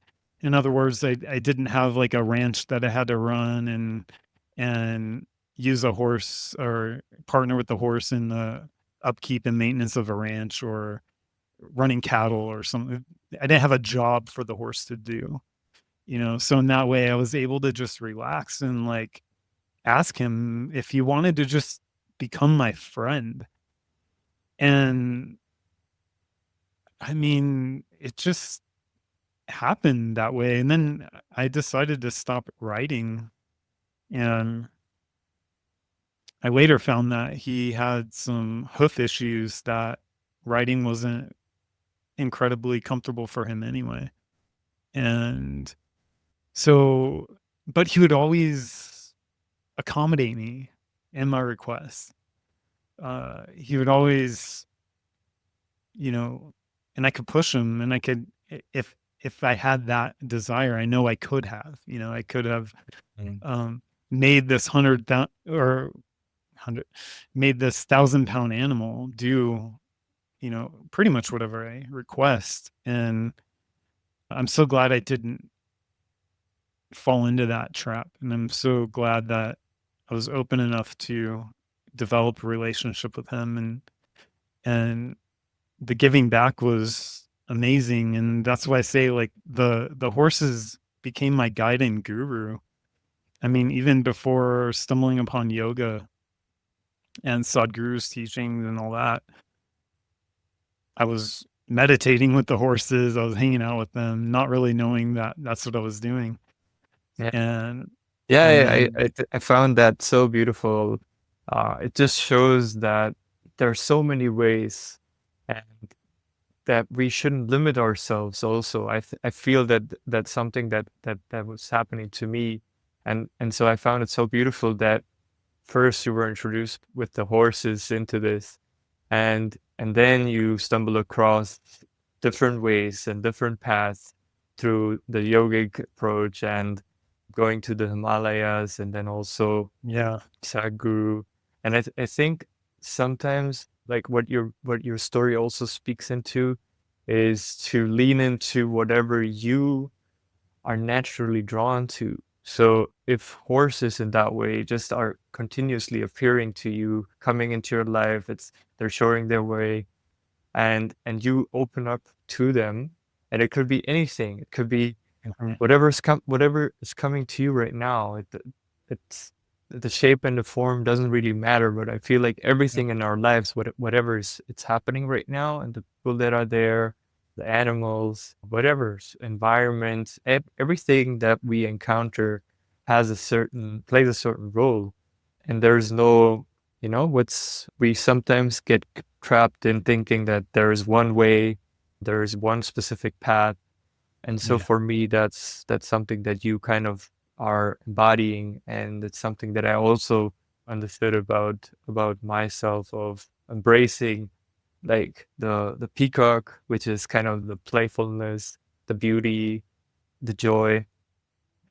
in other words, I didn't have like a ranch that I had to run and use a horse or partner with the horse in the upkeep and maintenance of a ranch or running cattle or something. I didn't have a job for the horse to do, So in that way, I was able to just relax and ask him if he wanted to just become my friend. And I mean, it just happened that way. And then I decided to stop writing. And I later found that he had some hoof issues that writing wasn't incredibly comfortable for him anyway. And so, but he would always accommodate me in my requests. He would always, and I could push him, and I could, if I had that desire, I know I could have, I could have Mm. made this 1,000-pound animal do, pretty much whatever I request. And I'm so glad I didn't fall into that trap. And I'm so glad that I was open enough to develop a relationship with him, and the giving back was amazing. And that's why I say the horses became my guide and guru. I mean, even before stumbling upon yoga and Sadhguru's teachings and all that, I was meditating with the horses. I was hanging out with them, not really knowing that that's what I was doing. Yeah. And Yeah, and I then I found that so beautiful. It just shows that there are so many ways, and that we shouldn't limit ourselves also. I feel that that's something that was happening to me, and so I found it so beautiful that first you were introduced with the horses into this, and then you stumble across different ways and different paths through the yogic approach and going to the Himalayas, and then also yeah, Sadhguru. And I think sometimes like what your story also speaks into is to lean into whatever you are naturally drawn to. So if horses in that way just are continuously appearing to you, coming into your life, they're showing their way, and you open up to them, and it could be anything. It could be mhm, whatever is coming to you right now. It's the shape and the form doesn't really matter, but I feel like yeah, everything in our lives, whatever is it's happening right now, and the people that are there, the animals, whatever's environment, everything that we encounter plays a certain role, and there's no, what's we sometimes get trapped in thinking that there is one way, there is one specific path. And so yeah, for me, that's something that you kind of are embodying, and it's something that I also understood about myself, of embracing like the peacock, which is kind of the playfulness, the beauty, the joy,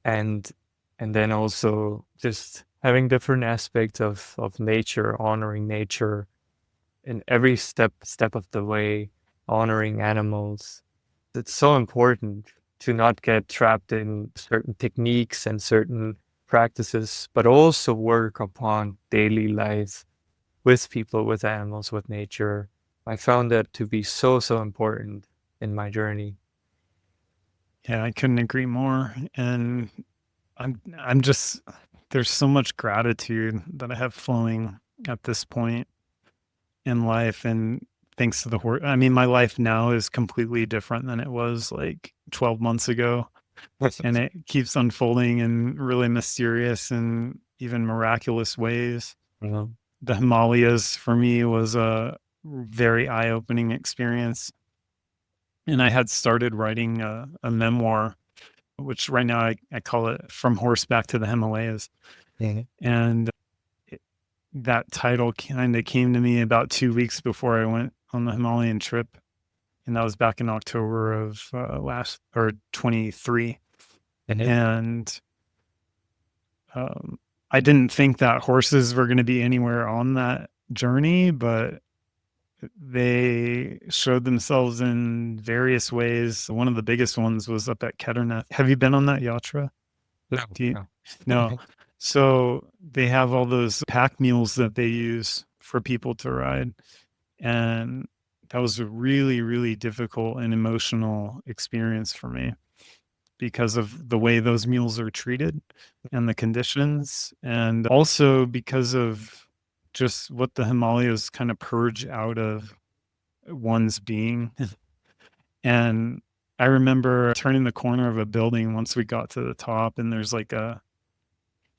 and and then also just having different aspects of nature, honoring nature in every step of the way, honoring animals. It's so important to not get trapped in certain techniques and certain practices, but also work upon daily life with people, with animals, with nature. I found that to be so important in my journey. yeah. I couldn't agree more. And I'm just there's so much gratitude that I have flowing at this point in life, and thanks to the horse. I mean, my life now is completely different than it was like 12 months ago, and it keeps unfolding in really mysterious and even miraculous ways. Mhm. The Himalayas for me was a very eye-opening experience, and I had started writing a memoir, which right now I call it From Horseback to the Himalayas. Yeah. And that title kind of came to me about 2 weeks before I went on the Himalayan trip, and that was back in October of 23. Mhm. And I didn't think that horses were going to be anywhere on that journey, but they showed themselves in various ways. One of the biggest ones was up at Kedarnath. Have you been on that yatra? No, Do you? no. No. So they have all those pack mules that they use for people to ride. And that was a really, really difficult and emotional experience for me because of the way those mules are treated and the conditions. And also because of just what the Himalayas kind of purge out of one's being. And I remember turning the corner of a building once we got to the top, and there's like a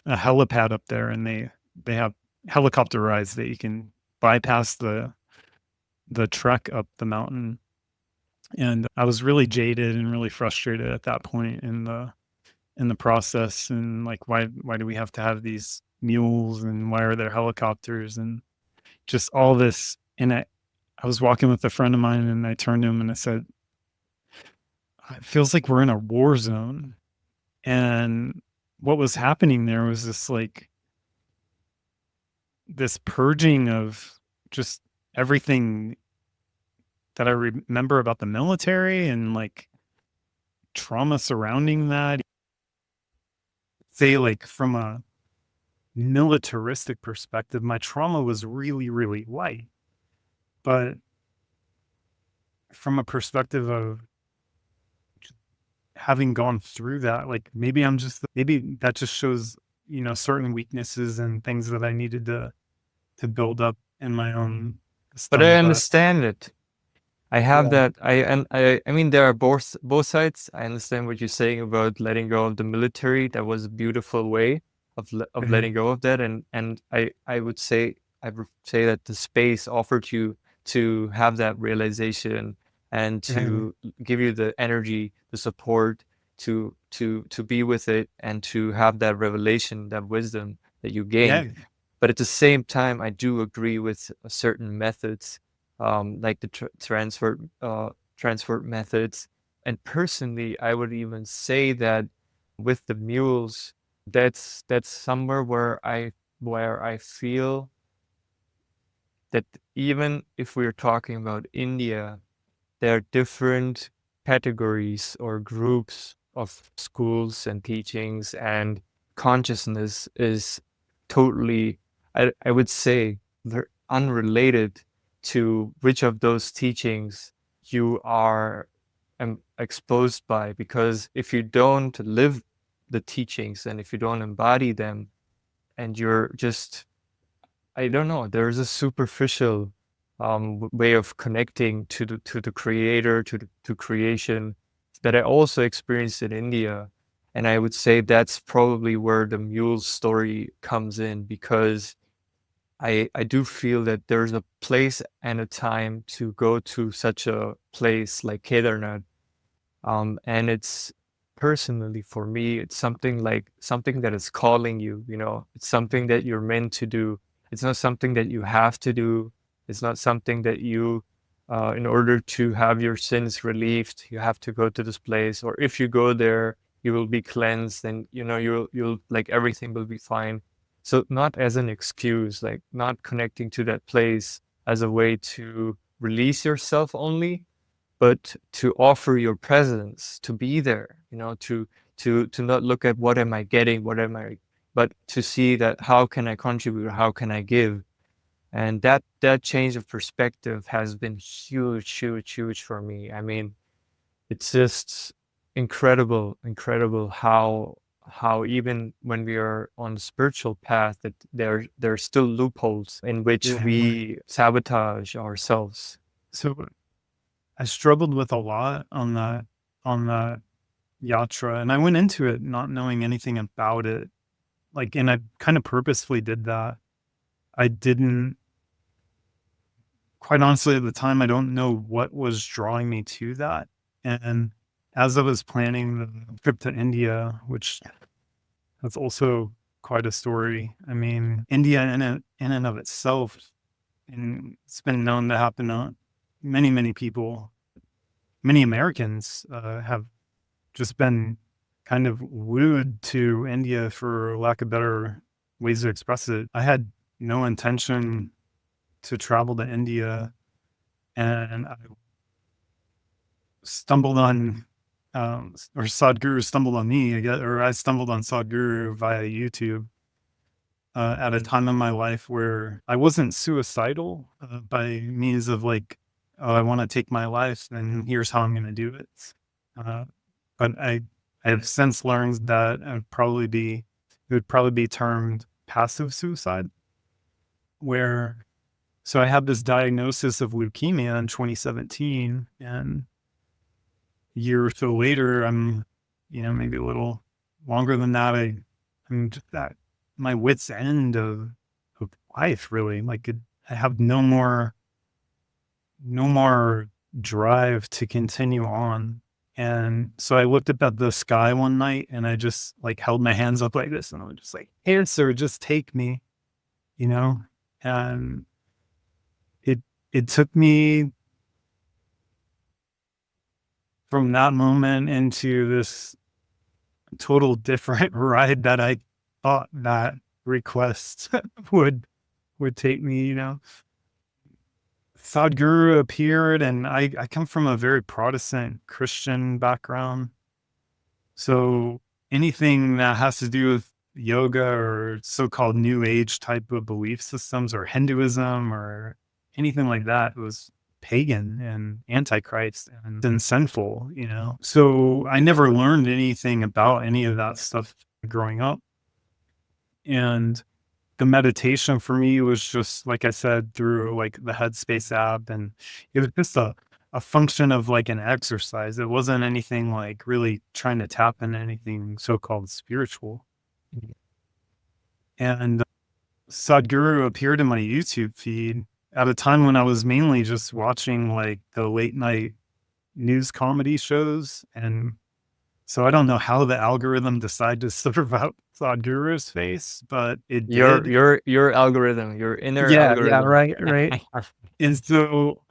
helipad up there, and they have helicopter rides that you can bypass the trek up the mountain. And I was really jaded and really frustrated at that point in the process, and like why do we have to have these mules, and why are there helicopters, and just all this. And I was walking with a friend of mine, and I turned to him and I said, it feels like we're in a war zone. And what was happening there was this purging of just everything that I remember about the military, and like trauma surrounding that. Say, like, from a militaristic perspective, my trauma was really, really light. But from a perspective of having gone through that, like maybe that just shows, certain weaknesses and things that I needed to build up in my own But I system. But understand it. I have yeah. that. I mean, there are both sides. I understand what you're saying about letting go of the military. That was a beautiful way of Mhm. letting go of that. And I would say that the space offered you to have that realization and Mhm. to give you the energy, the support to be with it and to have that revelation, that wisdom that you gained. Yeah. But at the same time, I do agree with certain methods, like the transfer methods. And personally, I would even say that with the mules, that's somewhere where I feel that even if we're talking about India, there are different categories or groups of schools and teachings, and consciousness is totally, I would say, they're unrelated to which of those teachings you are exposed by. Because if you don't live the teachings and if you don't embody them and you're just, I don't know, there's a superficial way of connecting to the creator, to creation that I also experienced in India. And I would say that's probably where the mule story comes in, because I do feel that there's a place and a time to go to such a place like Kedarnath. And it's personally for me, it's something that is calling you, it's something that you're meant to do. It's not something that you have to do. It's not something that in order to have your sins relieved, you have to go to this place. Or if you go there, you will be cleansed and, you'll like everything will be fine. So not as an excuse, like not connecting to that place as a way to release yourself only, but to offer your presence, to be there, to not look at what am I getting, but to see that how can I contribute, how can I give. And that change of perspective has been huge, huge, huge for me. I mean, it's just incredible how even when we are on the spiritual path, that there are still loopholes in which Yeah. we sabotage ourselves. So I struggled with a lot on that yatra, and I went into it not knowing anything about it. Like, and I kind of purposefully did that. I didn't, quite honestly, at the time, I don't know what was drawing me to that. And as I was planning the trip to India, which that's also quite a story. I mean, India in and of itself, and it's been known to happen to many people. Many Americans have just been kind of wooed to India, for lack of better ways to express it. I had no intention to travel to India, and I stumbled on, or Sadhguru stumbled on me, I guess, or I stumbled on Sadhguru via YouTube at a time in my life where I wasn't suicidal by means of like, oh, I want to take my life, and here's how I'm going to do it. Uh, but I have since learned that it would probably be termed passive suicide, where, so I had this diagnosis of leukemia in 2017, and a year or so later, I'm, maybe a little longer than that, I'm just at my wit's end of life, really. Like I have no more drive to continue on. And so I looked up at the sky one night, and I just like held my hands up like this, and I was just like, "Answer, just take me," you know? And it took me from that moment into this total different ride that I thought that request would take me. Sadhguru appeared, and I come from a very Protestant Christian background. So anything that has to do with yoga or so-called new age type of belief systems, or Hinduism or anything like that, was pagan and antichrist and sinful, So I never learned anything about any of that stuff growing up. And the meditation for me was just, like I said, through like the Headspace app, and it was just a function of like an exercise. It wasn't anything like really trying to tap into anything so-called spiritual. And Sadhguru appeared in my YouTube feed at a time when I was mainly just watching like the late night news comedy shows. And so I don't know how the algorithm decided to serve out Sadhguru's face, but it did. Your algorithm, your inner Yeah, algorithm. right. And so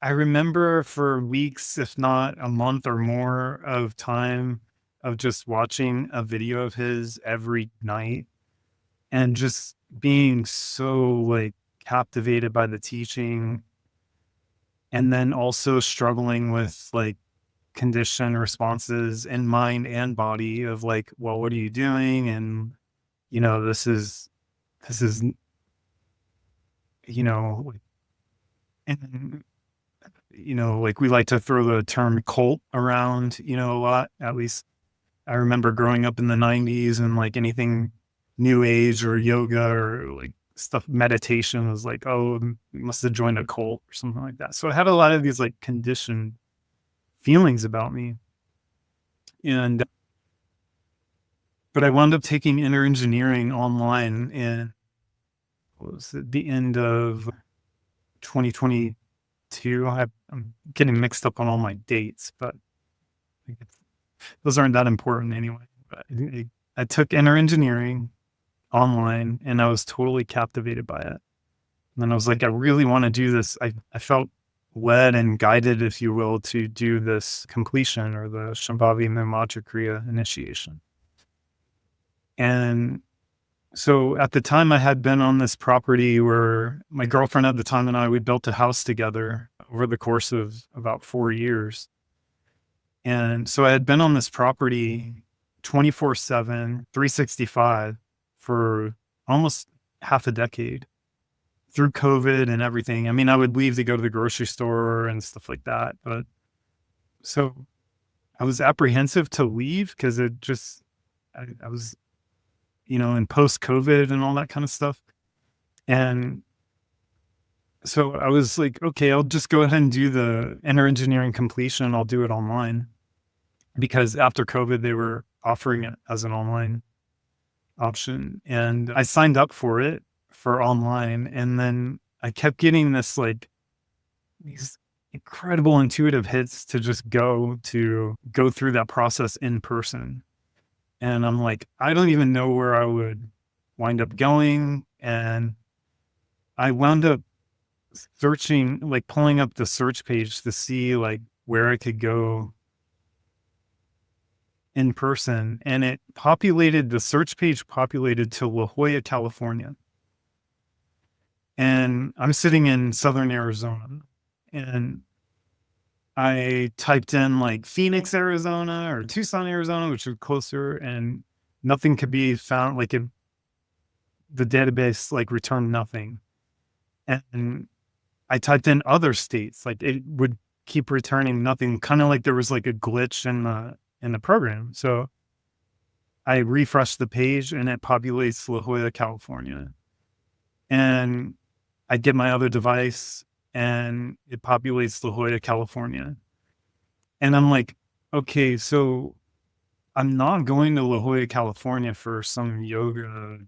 I remember for weeks, if not a month or more of time, of just watching a video of his every night, and just being so like captivated by the teaching, and then also struggling with like condition responses in mind and body of like, well, what are you doing? And, this is, like, and, like we like to throw the term cult around, a lot. At least I remember growing up in the 90s, and like anything new age or yoga or like stuff, meditation was like, oh, you must have joined a cult or something like that. So I had a lot of these like conditioned feelings about me. And but I wound up taking inner engineering online in, what was it, the end of 2022. I'm getting mixed up on all my dates, but I think those aren't that important anyway. But I took inner engineering online, and I was totally captivated by it. And then I was like, I really want to do this. I felt led and guided, if you will, to do this completion, or the Shambhavi Mimatra Kriya initiation. And so at the time, I had been on this property where my girlfriend at the time and I, we built a house together over the course of about 4 years. And so I had been on this property 24/7, 365 for almost half a decade, through COVID and everything. I mean, I would leave to go to the grocery store and stuff like that. But so I was apprehensive to leave, because I was, in post-COVID and all that kind of stuff. And so I was like, okay, I'll just go ahead and do the inner engineering completion. I'll do it online, because after COVID, they were offering it as an online option. And I signed up for it for online. And then I kept getting these incredible intuitive hits to just go through that process in person. And I'm like, I don't even know where I would wind up going. And I wound up searching, like pulling up the search page to see like where I could go in person. And the search page populated to La Jolla, California. And I'm sitting in Southern Arizona, and I typed in like Phoenix, Arizona or Tucson, Arizona, which is closer, and nothing could be found. Like the database like returned nothing. And I typed in other states, like it would keep returning nothing, kind of like there was like a glitch in the program. So I refreshed the page and it populates La Jolla, California. And I get my other device and it populates La Jolla, California. And I'm like, okay, so I'm not going to La Jolla, California for some yoga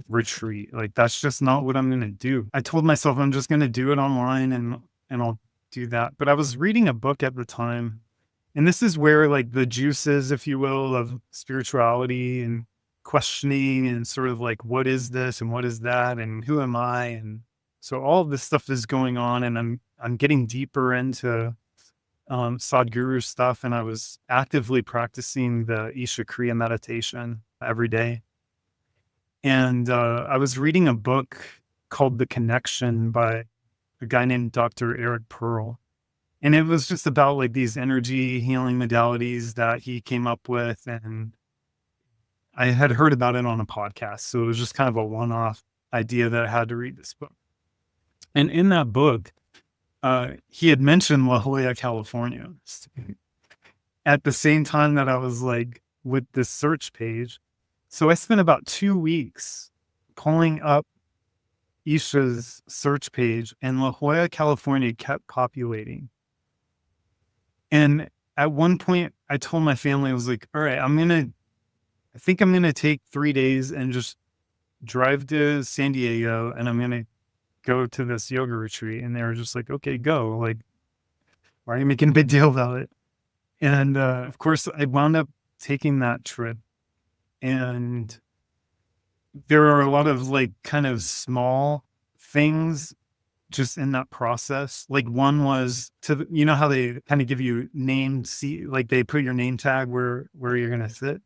retreat. Like that's just not what I'm going to do. I told myself I'm just going to do it online and I'll do that. But I was reading a book at the time, and this is where like the juices, if you will, of spirituality and questioning and sort of like what is this and what is that and who am I? And so all of this stuff is going on, and I'm getting deeper into Sadhguru stuff, and I was actively practicing the Isha Kriya meditation every day. And I was reading a book called The Connection by a guy named Dr. Eric Pearl. And it was just about like these energy healing modalities that he came up with. And I had heard about it on a podcast. So it was just kind of a one-off idea that I had to read this book. And in that book, he had mentioned La Jolla, California at the same time that I was like with this search page. So I spent about 2 weeks pulling up Isha's search page, and La Jolla, California kept populating. And at one point I told my family, I was like, all right, I think I'm going to take 3 days and just drive to San Diego, and I'm going to go to this yoga retreat. And they were just like, okay, go. Like, why are you making a big deal about it? And of course I wound up taking that trip. And there are a lot of like kind of small things just in that process. Like one was you know how they kind of give you like they put your name tag where you're going to sit.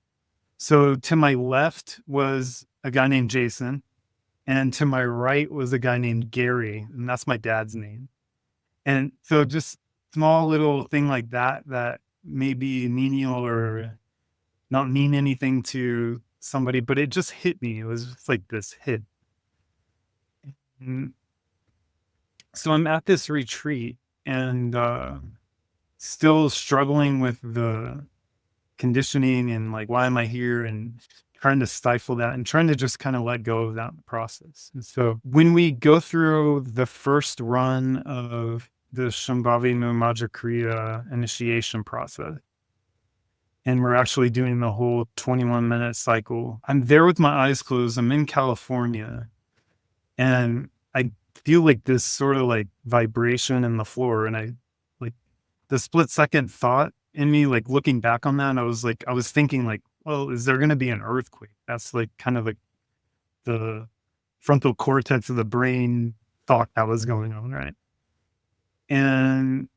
So to my left was a guy named Jason, and to my right was a guy named Gary, and that's my dad's name. And so just small little thing like that may be menial or not mean anything to somebody, but it just hit me. It was just like this hit. And so I'm at this retreat and still struggling with the conditioning and like, why am I here? And trying to stifle that and trying to just kind of let go of that process. And so when we go through the first run of the Shambhavi Mumaja Kriya initiation process, and we're actually doing the whole 21-minute cycle, I'm there with my eyes closed. I'm in California, and I feel like this sort of like vibration in the floor. And I like the split second thought in me, like looking back on that, I was thinking like, well, is there going to be an earthquake? That's like kind of like the frontal cortex of the brain thought that was going on, right? And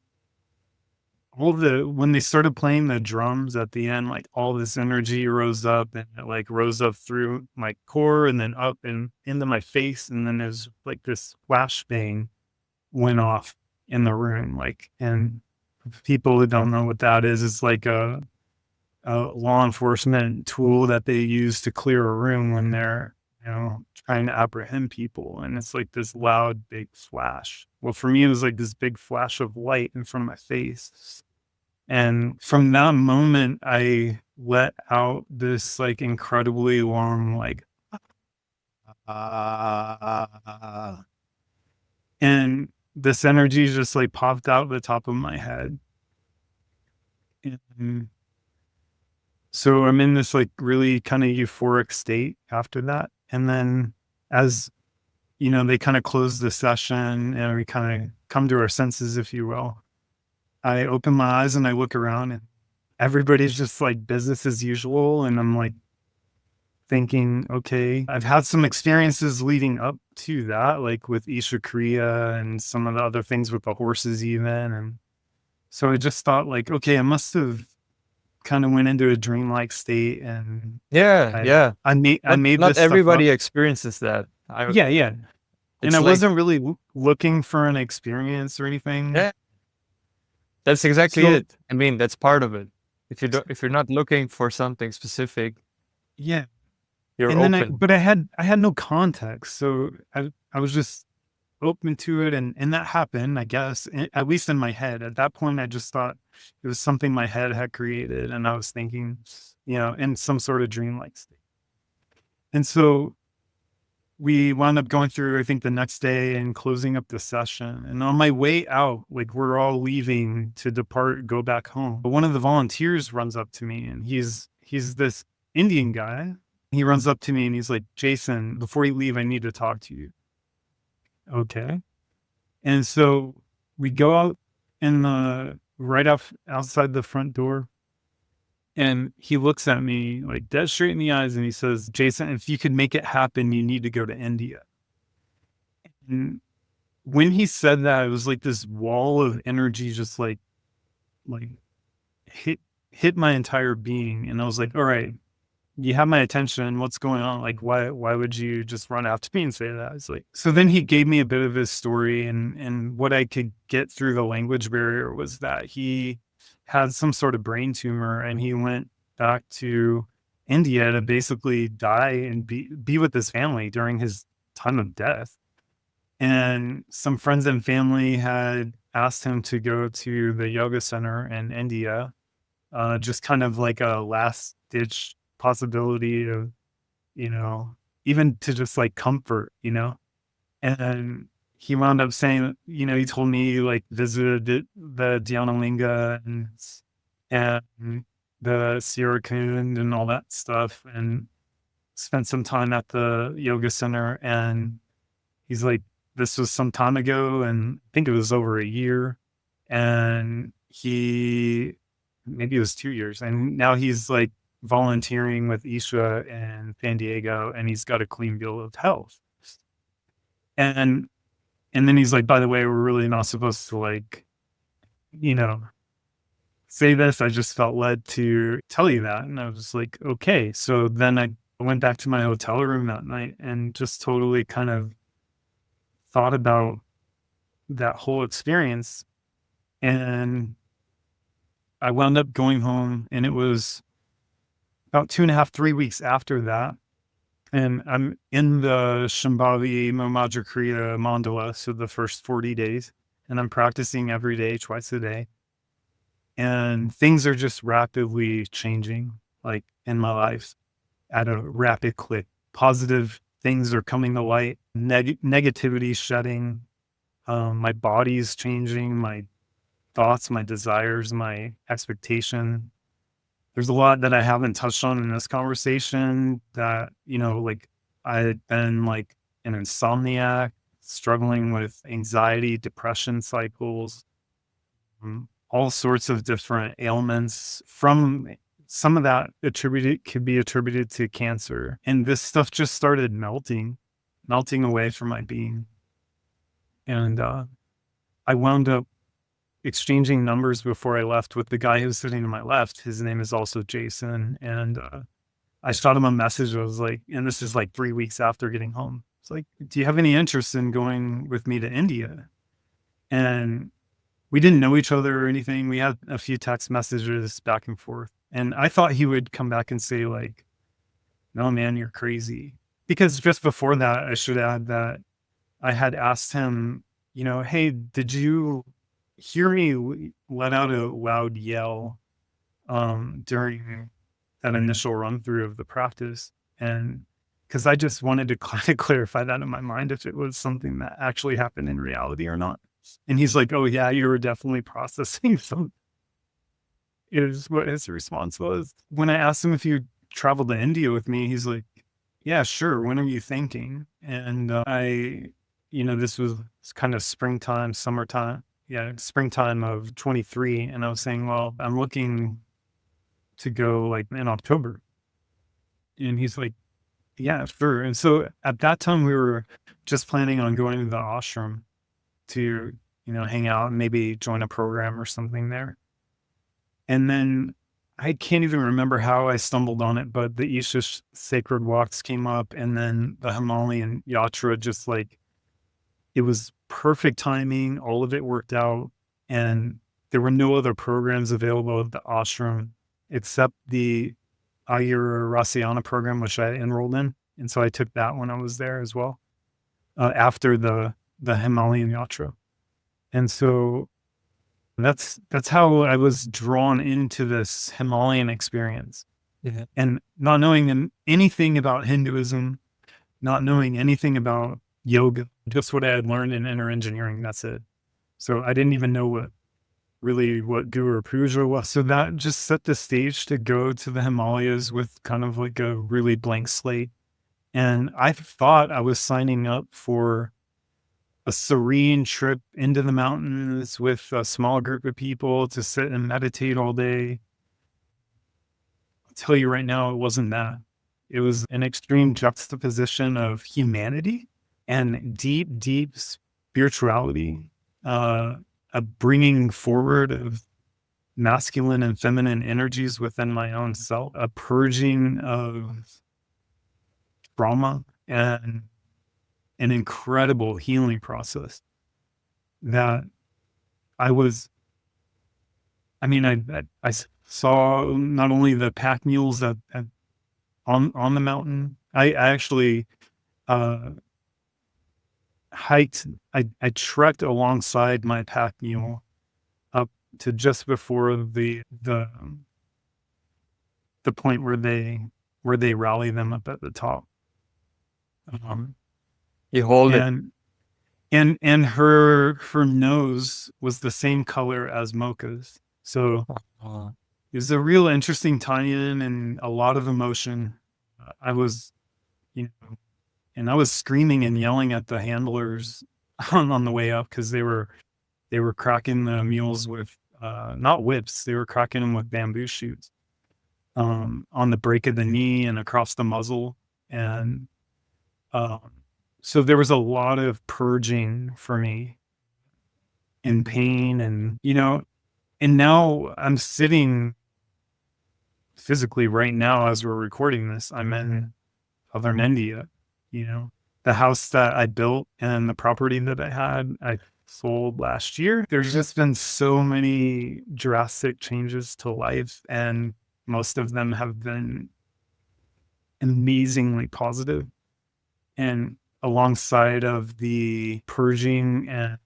when they started playing the drums at the end, like all this energy rose up, and it like rose up through my core and then up and into my face. And then there's like this flashbang went off in the room. Like, and people who don't know what that is, it's like a law enforcement tool that they use to clear a room when they're, trying to apprehend people. And it's like this loud, big flash. Well, for me, it was like this big flash of light in front of my face. And from that moment, I let out this like incredibly long, like, and this energy just like popped out the top of my head. And so I'm in this like really kind of euphoric state after that. And then as they kind of close the session and we kind of come to our senses, if you will, I open my eyes and I look around, and everybody's just like business as usual. And I'm like, thinking, okay, I've had some experiences leading up to that, like with Isha Kriya and some of the other things with the horses even. And so I just thought like, okay, I must have kind of went into a dreamlike state, and Yeah, I yeah. I made Not this stuff up. everybody experiences that. Yeah, yeah. And It's I like, wasn't really looking for an experience or anything. yeah, that's exactly So it. I mean, that's part of it. If you're not looking for something specific, yeah. you're And then open. I had no context. So I was just open to it, and that happened, I guess, at least in my head. At that point, I just thought it was something my head had created, and I was thinking, in some sort of dreamlike state. And so we wound up going through, I think, the next day and closing up the session. And on my way out, like we're all leaving to depart, go back home. But one of the volunteers runs up to me, and he's this Indian guy. He runs up to me and he's like, "Jason, before you leave, I need to talk to you." Okay. And so we go out in the right off outside the front door, and he looks at me like dead straight in the eyes and he says, "Jason, if you could make it happen, you need to go to India." And when he said that, it was like this wall of energy just like hit hit my entire being. And I was like, all right, you have my attention. What's going on? Like, why would you just run after me and say that? It's like, so then he gave me a bit of his story, and what I could get through the language barrier was that he had some sort of brain tumor, and he went back to India to basically die and be with his family during his time of death. And some friends and family had asked him to go to the yoga center in India, just kind of like a last ditch possibility of, you know, even to just like comfort, And he wound up saying, he told me he like visited the Dhyanalinga and the Sirakund and all that stuff, and spent some time at the yoga center. And he's like, this was some time ago, and I think it was over a year. And maybe it was 2 years. And now he's like volunteering with Isha in San Diego, and he's got a clean bill of health. And and then he's like, by the way, we're really not supposed to like, you know, say this. I just felt led to tell you that. And I was like, okay. So then I went back to my hotel room that night and just totally kind of thought about that whole experience. And I wound up going home, and it was about 2.5, 3 weeks after that. And I'm in the Shambhavi Momadra Kriya mandala, so the first 40 days. And I'm practicing every day, twice a day. And things are just rapidly changing, like in my life at a rapid clip. Positive things are coming to light, negativity shedding. My body's changing, my thoughts, my desires, my expectation. There's a lot that I haven't touched on in this conversation that, like I've been like an insomniac, struggling with anxiety, depression cycles, all sorts of different ailments. From some of that could be attributed to cancer. And this stuff just started melting away from my being. And I wound up exchanging numbers before I left with the guy who was sitting to my left. His name is also Jason. And I shot him a message. I was like, and this is like 3 weeks after getting home. It's like, do you have any interest in going with me to India? And we didn't know each other or anything. We had a few text messages back and forth. And I thought he would come back and say like, no, man, you're crazy. Because just before that, I should add that I had asked him, hey, did you hear me let out a loud yell during that initial run through of the practice? And because I just wanted to kind of clarify that in my mind, if it was something that actually happened in reality or not. And he's like, oh yeah, you were definitely processing some, is what his response was. When I asked him if he traveled to India with me, he's like, yeah, sure. When are you thinking? And this was kind of summertime. Yeah, springtime of 23. And I was saying, well, I'm looking to go like in October. And he's like, Yeah, sure. And so at that time, we were just planning on going to the ashram to, hang out and maybe join a program or something there. And then I can't even remember how I stumbled on it, but the Isha sacred walks came up, and then the Himalayan yatra, just like, it was perfect timing. All of it worked out. And there were no other programs available at the ashram except the Ayur Rasayana program, which I enrolled in. And so I took that when I was there as well, after the Himalayan yatra. And so that's how I was drawn into this Himalayan experience. Yeah. And not knowing anything about Hinduism, not knowing anything about yoga, just what I had learned in inner engineering. That's it. So I didn't even know what Guru Puja was. So that just set the stage to go to the Himalayas with kind of like a really blank slate. And I thought I was signing up for a serene trip into the mountains with a small group of people to sit and meditate all day. I'll tell you right now, it wasn't that. It was an extreme juxtaposition of humanity and deep, deep spirituality, a bringing forward of masculine and feminine energies within my own self, a purging of trauma, and an incredible healing process that I was. I mean, I saw not only the pack mules on the mountain. I actually hiked. I trekked alongside my pack mule up to just before the point where they rally them up at the top. You hold it. And her nose was the same color as Mocha's. So Uh, it was a real interesting tie-in and a lot of emotion. I was, and I was screaming and yelling at the handlers on the way up because they were cracking the mules with not whips. They were cracking them with bamboo shoots on the break of the knee and across the muzzle. And so there was a lot of purging for me and pain, and and now I'm sitting physically right now as we're recording this. I'm in southern India. The house that I built and the property that I sold last year. There's just been so many drastic changes to life, and most of them have been amazingly positive. And alongside of the purging, and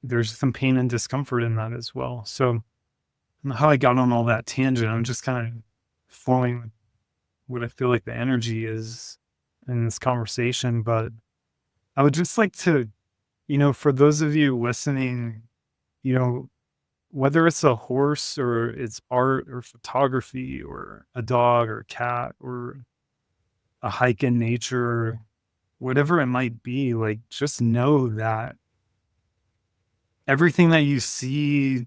there's some pain and discomfort in that as well. So how I got on all that tangent, I'm just kind of flowing what I feel like the energy is in this conversation. But I would just like to, for those of you listening, whether it's a horse or it's art or photography or a dog or a cat or a hike in nature, whatever it might be, like, just know that everything that you see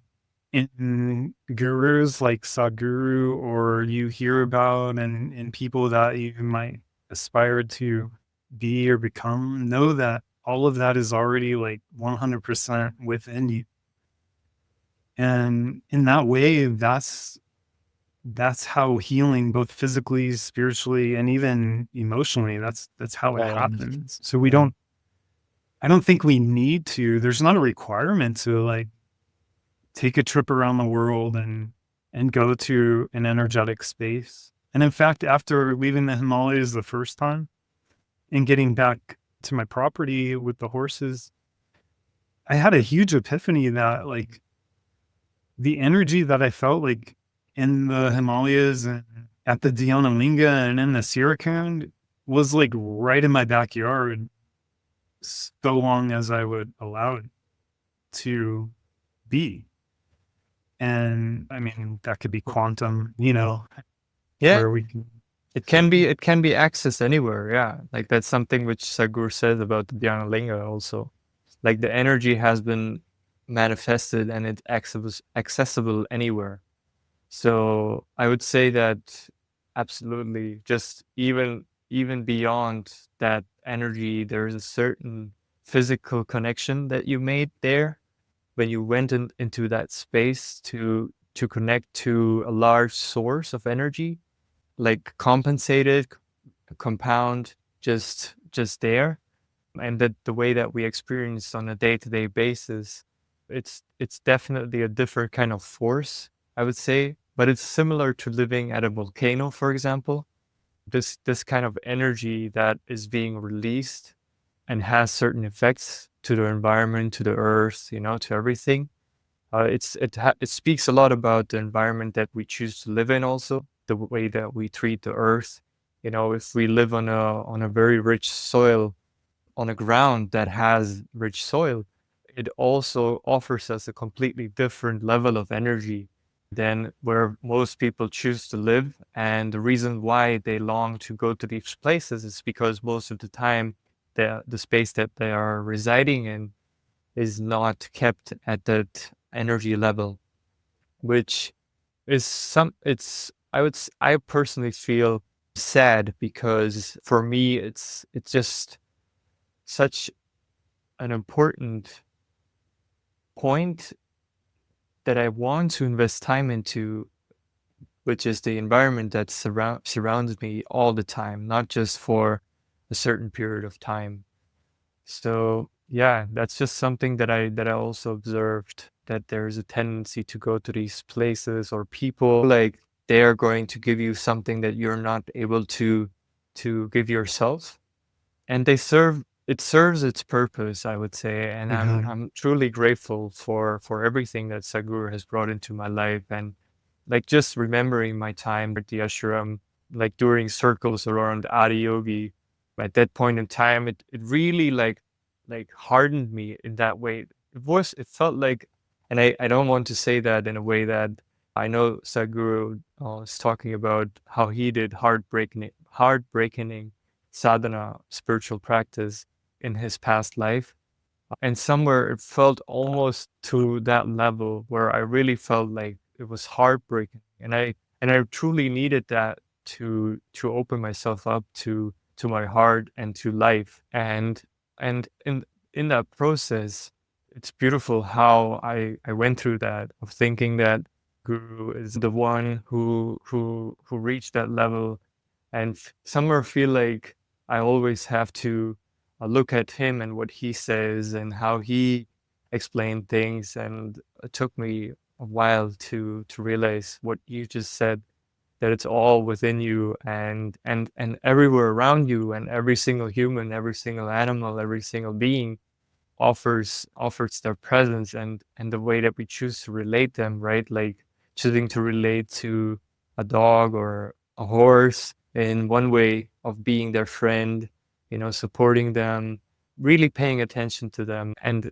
in gurus like Sadhguru, or you hear about and people that you might aspire to be or become, know that all of that is already like 100% within you. And in that way, that's how healing, both physically, spiritually, and even emotionally, that's how it happens. So I don't think we need to, there's not a requirement to like take a trip around the world and go to an energetic space. And in fact, after leaving the Himalayas the first time and getting back to my property with the horses, I had a huge epiphany that like the energy that I felt like in the Himalayas and at the Dhyanalinga and in the Sirakund was like right in my backyard, so long as I would allow it to be. And I mean, that could be quantum, yeah, where we can. it can be accessed anywhere. Yeah, like that's something which Sadhguru says about the Dhyanalinga also. Like the energy has been manifested and it's accessible anywhere. So I would say that absolutely. Just even beyond that energy, there is a certain physical connection that you made there when you went into that space to connect to a large source of energy, like compensated, compound, just there. And that the way that we experience on a day-to-day basis, it's definitely a different kind of force, I would say. But it's similar to living at a volcano, for example. This kind of energy that is being released and has certain effects to the environment, to the earth, to everything. It speaks a lot about the environment that we choose to live in, also the way that we treat the earth. If we live on a very rich soil, on a ground that has rich soil, it also offers us a completely different level of energy than where most people choose to live. And the reason why they long to go to these places is because most of the time the space that they are residing in is not kept at that energy level, which is I personally feel sad, because for me it's just such an important point that I want to invest time into, which is the environment that surrounds me all the time, not just for a certain period of time. So yeah, that's just something that I also observed, that there's a tendency to go to these places or people, like they're going to give you something that you're not able to give yourself, and it serves its purpose, I would say. And I'm Yeah. I'm truly grateful for everything that Sadhguru has brought into my life. And like just remembering my time at the ashram, like during circles around Adi Yogi, at that point in time, it really like hardened me in that way. It felt like, and I don't want to say that in a way that I know Sadhguru is talking about how he did heartbreaking sadhana, spiritual practice in his past life. And somewhere it felt almost to that level where I really felt like it was heartbreaking. And I truly needed that to open myself up to my heart and to life. And in that process, it's beautiful how I went through that, of thinking that Guru is the one who reached that level, and somewhere feel like I always have to look at him and what he says and how he explained things. And it took me a while to realize what you just said, that it's all within you, and everywhere around you, and every single human, every single animal, every single being offers their presence, and the way that we choose to relate them, right? Like choosing to relate to a dog or a horse in one way of being their friend, supporting them, really paying attention to them, and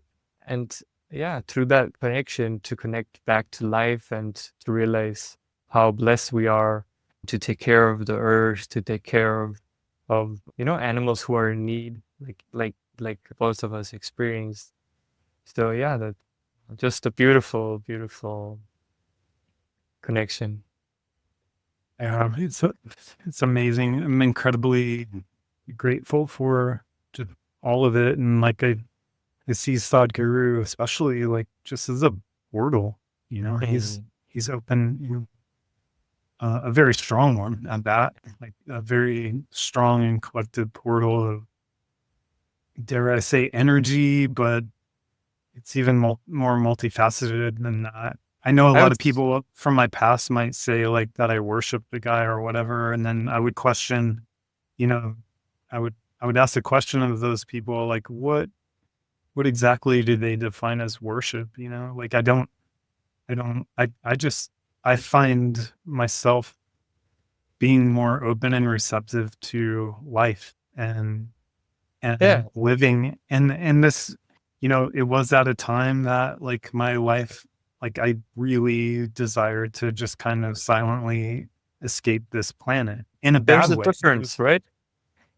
yeah, through that connection to connect back to life, and to realize how blessed we are to take care of the earth, to take care of animals who are in need, like both of us experienced. So yeah, that just a beautiful, beautiful connection. Yeah, it's amazing. I'm incredibly grateful for just all of it. And like I see Sadhguru, especially like just as a portal, Mm. he's open, a very strong one at that, like a very strong and collective portal of, dare I say, energy, but it's even more multifaceted than that. I know a I lot would, of people from my past might say like that I worship the guy or whatever, and then I would question, you know, I would ask the question of those people like, what exactly do they define as worship? Like I just I find myself being more open and receptive to life and yeah, living, and this, it was at a time that like my life, like I really desired to just kind of silently escape this planet in a there's bad a way. difference, right?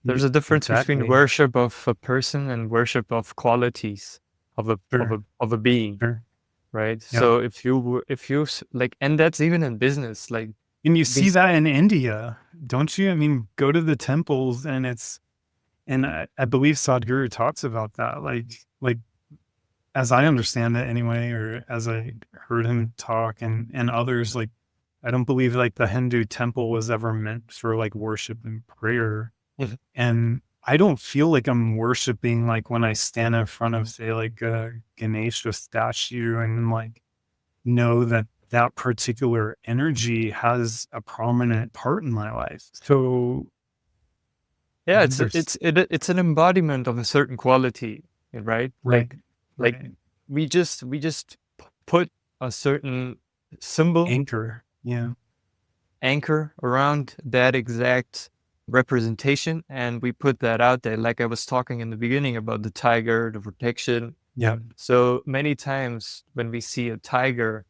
There's a difference between Exactly. worship of a person and worship of qualities of a of Sure. a of a being, Sure. right? Yeah. So if you like, and that's even in business, like And you see these, that in India. don't you? I mean, go to the temples and I believe Sadhguru talks about that. Like as I understand it anyway, or as I heard him talk and others, like I don't believe like the Hindu temple was ever meant for like worship and prayer. Mhm. And I don't feel like I'm worshiping like when I stand in front of say like a Ganesha statue and like know that that particular energy has a prominent part in my life. So Yeah, there's it's an embodiment of a certain quality, right? right, Like right. we just put a certain symbol Anchor. Yeah. anchor around that exact representation, and we put that out there. Like I was talking in the beginning about the tiger, the protection. Yeah. So many times when we see a tiger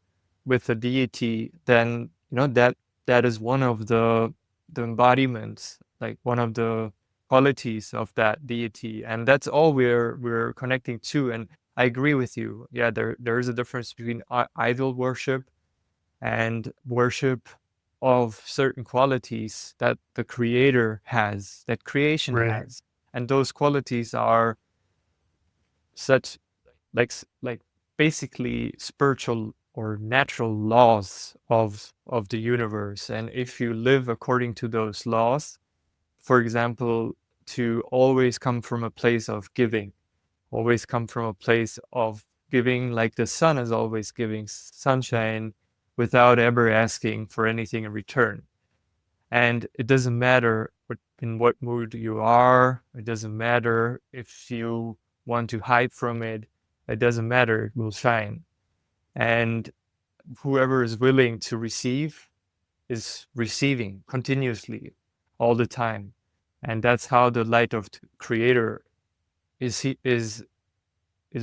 with a deity, then that is one of the embodiments, like one of the qualities of that deity, and that's all we're connecting to. And I agree with you. Yeah, there is a difference between idol worship and worship of certain qualities that the creator has, that creation Right. has, and those qualities are such like basically spiritual or natural laws of the universe. And if you live according to those laws, for example, to always come from a place of giving, always come from a place of giving, like the sun is always giving sunshine without ever asking for anything in return. And it doesn't matter in what mood you are. It doesn't matter if you want to hide from it. It doesn't matter. It will shine. And whoever is willing to receive is receiving continuously all the time. And that's how the light of the creator is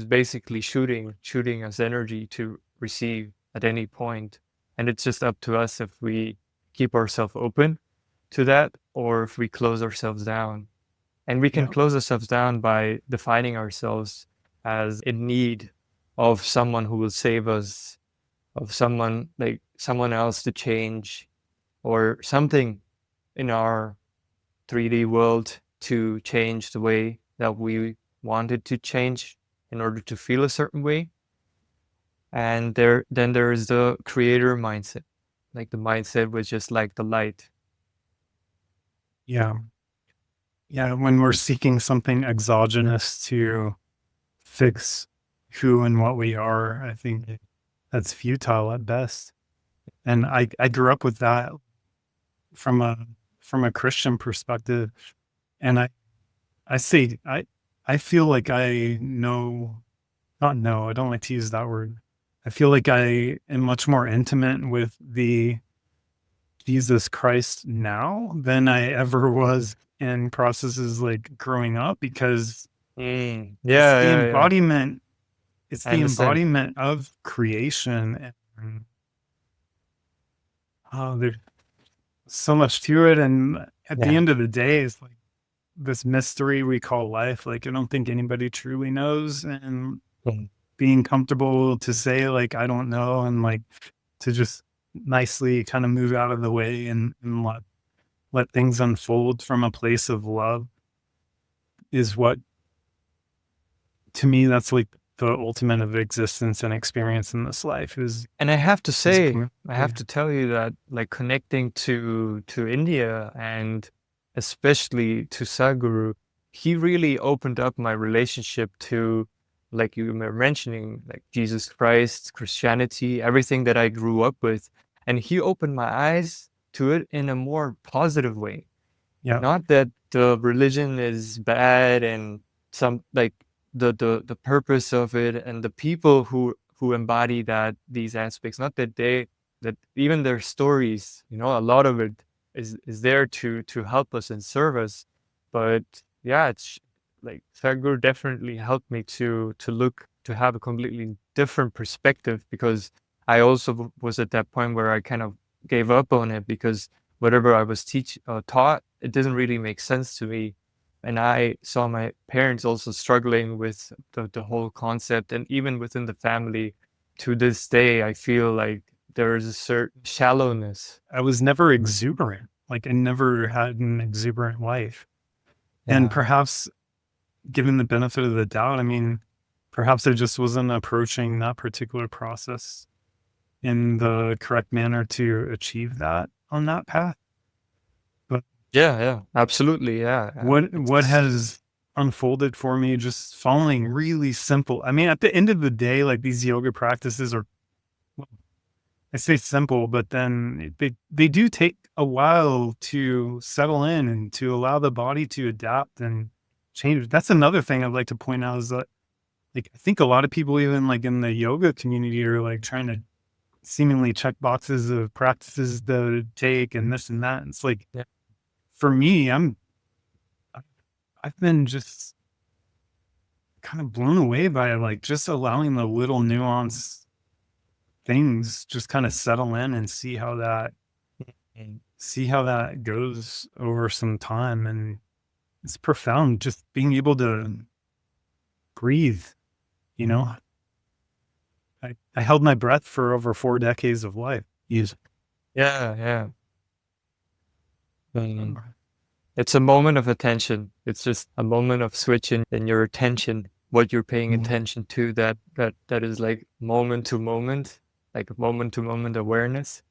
basically shooting us energy to receive at any point. And it's just up to us if we keep ourselves open to that or if we close ourselves down. And we can Yeah. close ourselves down by defining ourselves as in need of someone who will save us, of someone like someone else to change, or something in our 3D world to change the way that we wanted to change in order to feel a certain way. And then there is the creator mindset, like the mindset which is like the light. Yeah. Yeah. When we're seeking something exogenous to fix who and what we are, I think that's futile at best. And I grew up with that from a from a Christian perspective. And I feel like I know not know, I don't like to use that word. I feel like I am much more intimate with the Jesus Christ now than I ever was in processes like growing up because it's Yeah, the yeah, yeah. embodiment it's I the understand. embodiment of creation and there's so much to it and at the Yeah. end of the day it's like this mystery we call life like I don't think anybody truly knows and Mhm. being comfortable to say like I don't know and like to just nicely kind of move out of the way and let things unfold from a place of love is what to me that's like the ultimate of existence and experience in this life And I have to is say, I have yeah. to tell you that like connecting to India and especially to Sadhguru, he really opened up my relationship to, like you were mentioning, like Jesus Christ, Christianity, everything that I grew up with. And he opened my eyes to it in a more positive way. Yeah. Not that the religion is bad and some like the purpose of it and the people who embody that these aspects, not that that even their stories, a lot of it is there to help us and serve us. But yeah, it's like Sadhguru definitely helped me to have a completely different perspective, because I also was at that point where I kind of gave up on it because whatever I was taught, it didn't really make sense to me. And I saw my parents also struggling with the whole concept. And even within the family, to this day, I feel like there is a certain shallowness. I was never exuberant Like I never had an exuberant life. And Yeah. perhaps given the benefit of the doubt, I mean, perhaps I just wasn't approaching that particular process in the correct manner to achieve that on that path. But Yeah, yeah, absolutely. Yeah. what has unfolded for me just following really simple. I mean, at the end of the day, like these yoga practices are, well, I say simple, but then they do take a while to settle in and to allow the body to adapt and change. That's another thing I'd like to point out is that, like, I think a lot of people, even like in the yoga community, are like trying to seemingly check boxes of practices to take and this and that. And it's like, Yeah. for me, I've been just kind of blown away by like just allowing the little nuance things just kind of settle in and Mm. see how that goes over some time. And it's profound just being able to breathe, you know. I held my breath for over 4 decades of life. Use Yeah, yeah. It's a moment of attention. It's just a moment of switching in your attention, what you're paying attention to, that is like moment to moment, like moment to moment awareness.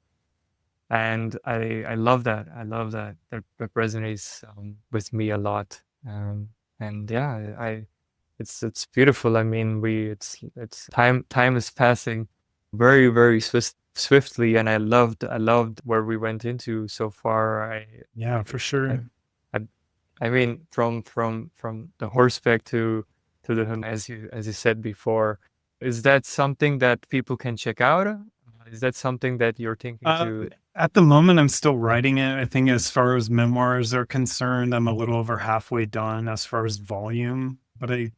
And I love that. I love that. That resonates with me a lot. And yeah, it's beautiful. I mean, it's time is passing very, very swiftly, and I loved where we went into so far. Yeah, for sure. I, I mean, from the horseback to the as you said before, is that something that people can check out? Is that something that you're thinking to? At the moment, I'm still writing it. I think as far as memoirs are concerned, I'm a little over halfway done as far as volume. But I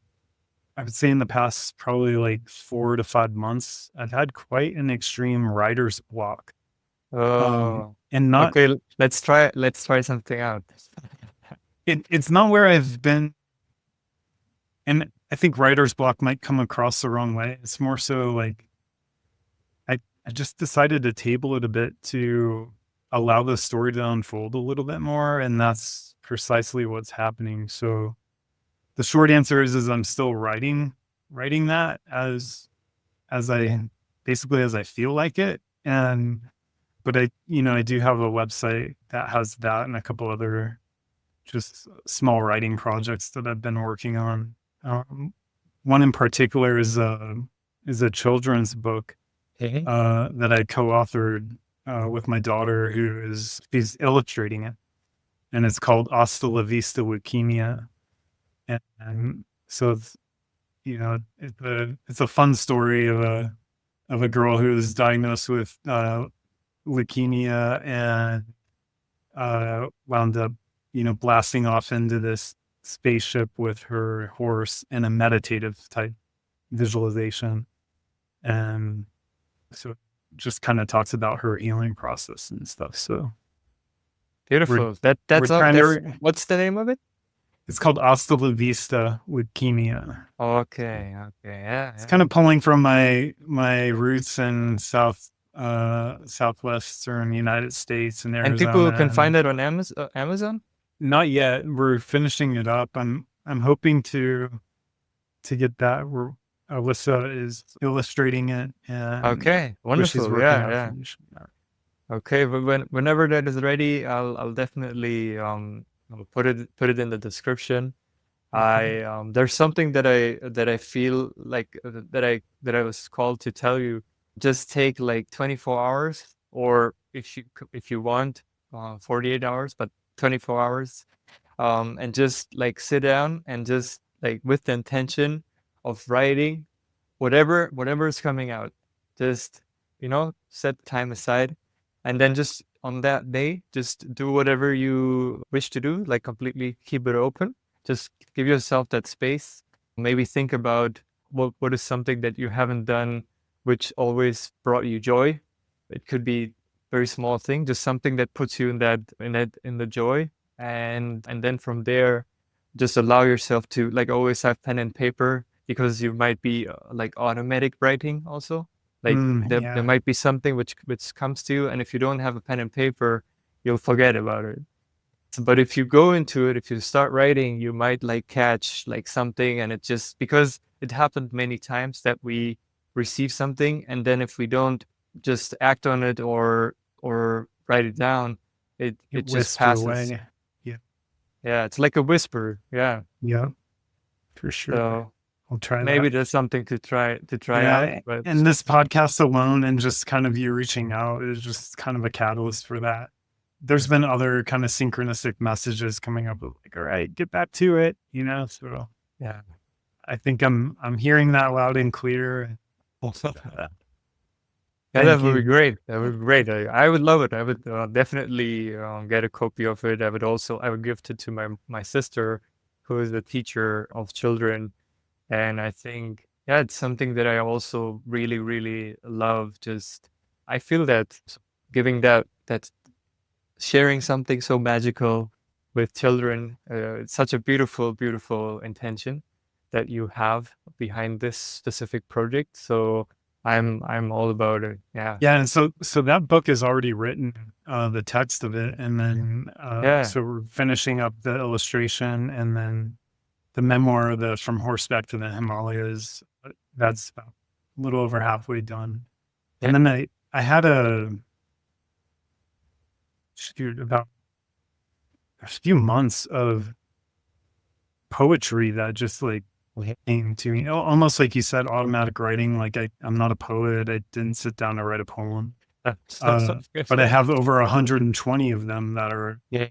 would say in the past probably like 4 to 5 months, I've had quite an extreme writer's block. Oh, And not okay. Let's try something out. it's not where I've been. And I think writer's block might come across the wrong way. It's more so like I just decided to table it a bit to allow the story to unfold a little bit more. And that's precisely what's happening. So the short answer is I'm still writing that as I basically as I feel like it. And but I do have a website that has that and a couple other just small writing projects that I've been working on. One in particular is a children's book Okay. that I co-authored with my daughter, she's illustrating it, and it's called Hasta la Vista Leukemia. And so it's a fun story of a girl who was diagnosed with leukemia and wound up blasting off into this spaceship with her horse in a meditative type visualization. And so it just kind of talks about her healing process and stuff. So Beautiful. we're That's trying to. what's the name of it? It's called Hasta la Vista Leukemia. Okay, yeah, It's kind of pulling from my roots in southwestern United States and and people Arizona. can find And it on Amazon. not yet. We're finishing it up. I'm hoping to get that. Alyssa is illustrating it, and Okay, but she's wonderful. working Yeah, on yeah. finishing that. Okay, but whenever that is ready, I'll definitely I'll put it in the description. I there's something that I feel like that I was called to tell you. Just take like 24 hours, or if you want 48 hours, but 24 hours, and just like sit down and just like with the intention of writing whatever is coming out. Just set time aside, and then just on that day, just do whatever you wish to do. Like completely keep it open. Just give yourself that space. Maybe think about what is something that you haven't done, which always brought you joy. It could be very small thing, just something that puts you in the joy, and then from there, just allow yourself to like always have pen and paper, because you might be like automatic writing also. Like there Yeah. might be something which comes to you, and if you don't have a pen and paper, you'll forget about it. But if you go into it, if you start writing, you might like catch like something, and it just, because it happened many times that we receive something, and then if we don't just act on it or write it down, it just whisper passes. away. Yeah, it's like a whisper. Yeah. Yeah, for sure. So I'll try maybe that. there's something to try Yeah, out. But and this podcast alone and just kind of you reaching out is just kind of a catalyst for that. There's been other kind of synchronistic messages coming up of like, all right, get back to it, you know? So yeah. I think I'm hearing that loud and clear. Yeah, Thank that would be you. great. That would be great. I would love it. I would definitely get a copy of it. I would gift it to my sister, who is a teacher of children. And I think, yeah, it's something that I also really, really love. Just, I feel that giving that sharing something so magical with children, it's such a beautiful, beautiful intention that you have behind this specific project. So I'm all about it. Yeah. Yeah, and so that book is already written, the text of it, and then Yeah. so we're finishing up the illustration, and then the memoir, the From Horseback to the Himalayas, that's about a little over halfway done. Yeah. And then I had about a few months of poetry that just like came to me, almost like you said, automatic writing. Like I'm not a poet. I didn't sit down to write a poem. But I have over 120 of them that are, Yeah.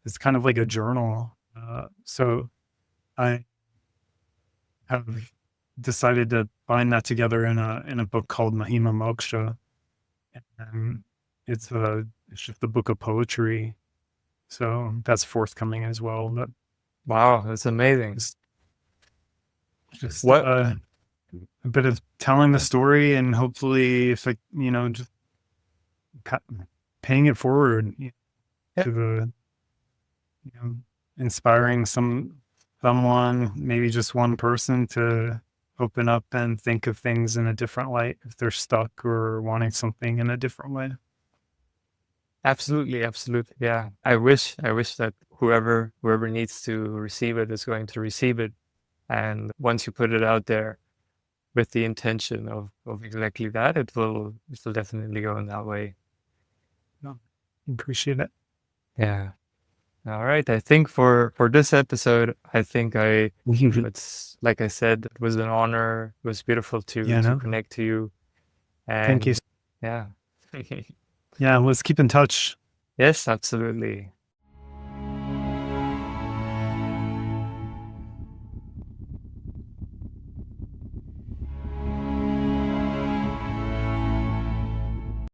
it's kind of like a journal. So I have decided to bind that together in a book called Mahima Moksha. And it's just a book of poetry. So that's forthcoming as well. But Wow, that's amazing. just What? a bit of telling the story, and hopefully if I, just paying it forward to the, inspiring someone, maybe just one person, to open up and think of things in a different light if they're stuck or wanting something in a different way. Absolutely, absolutely. Yeah. I wish that whoever needs to receive it is going to receive it. And once you put it out there with the intention of exactly that, it will definitely go in that way. No, appreciate it. Yeah. All right. I think for this episode, I think it's like I said, it was an honor. It was beautiful to connect to you. And thank you. yeah. Yeah, let's keep in touch. Yes, absolutely.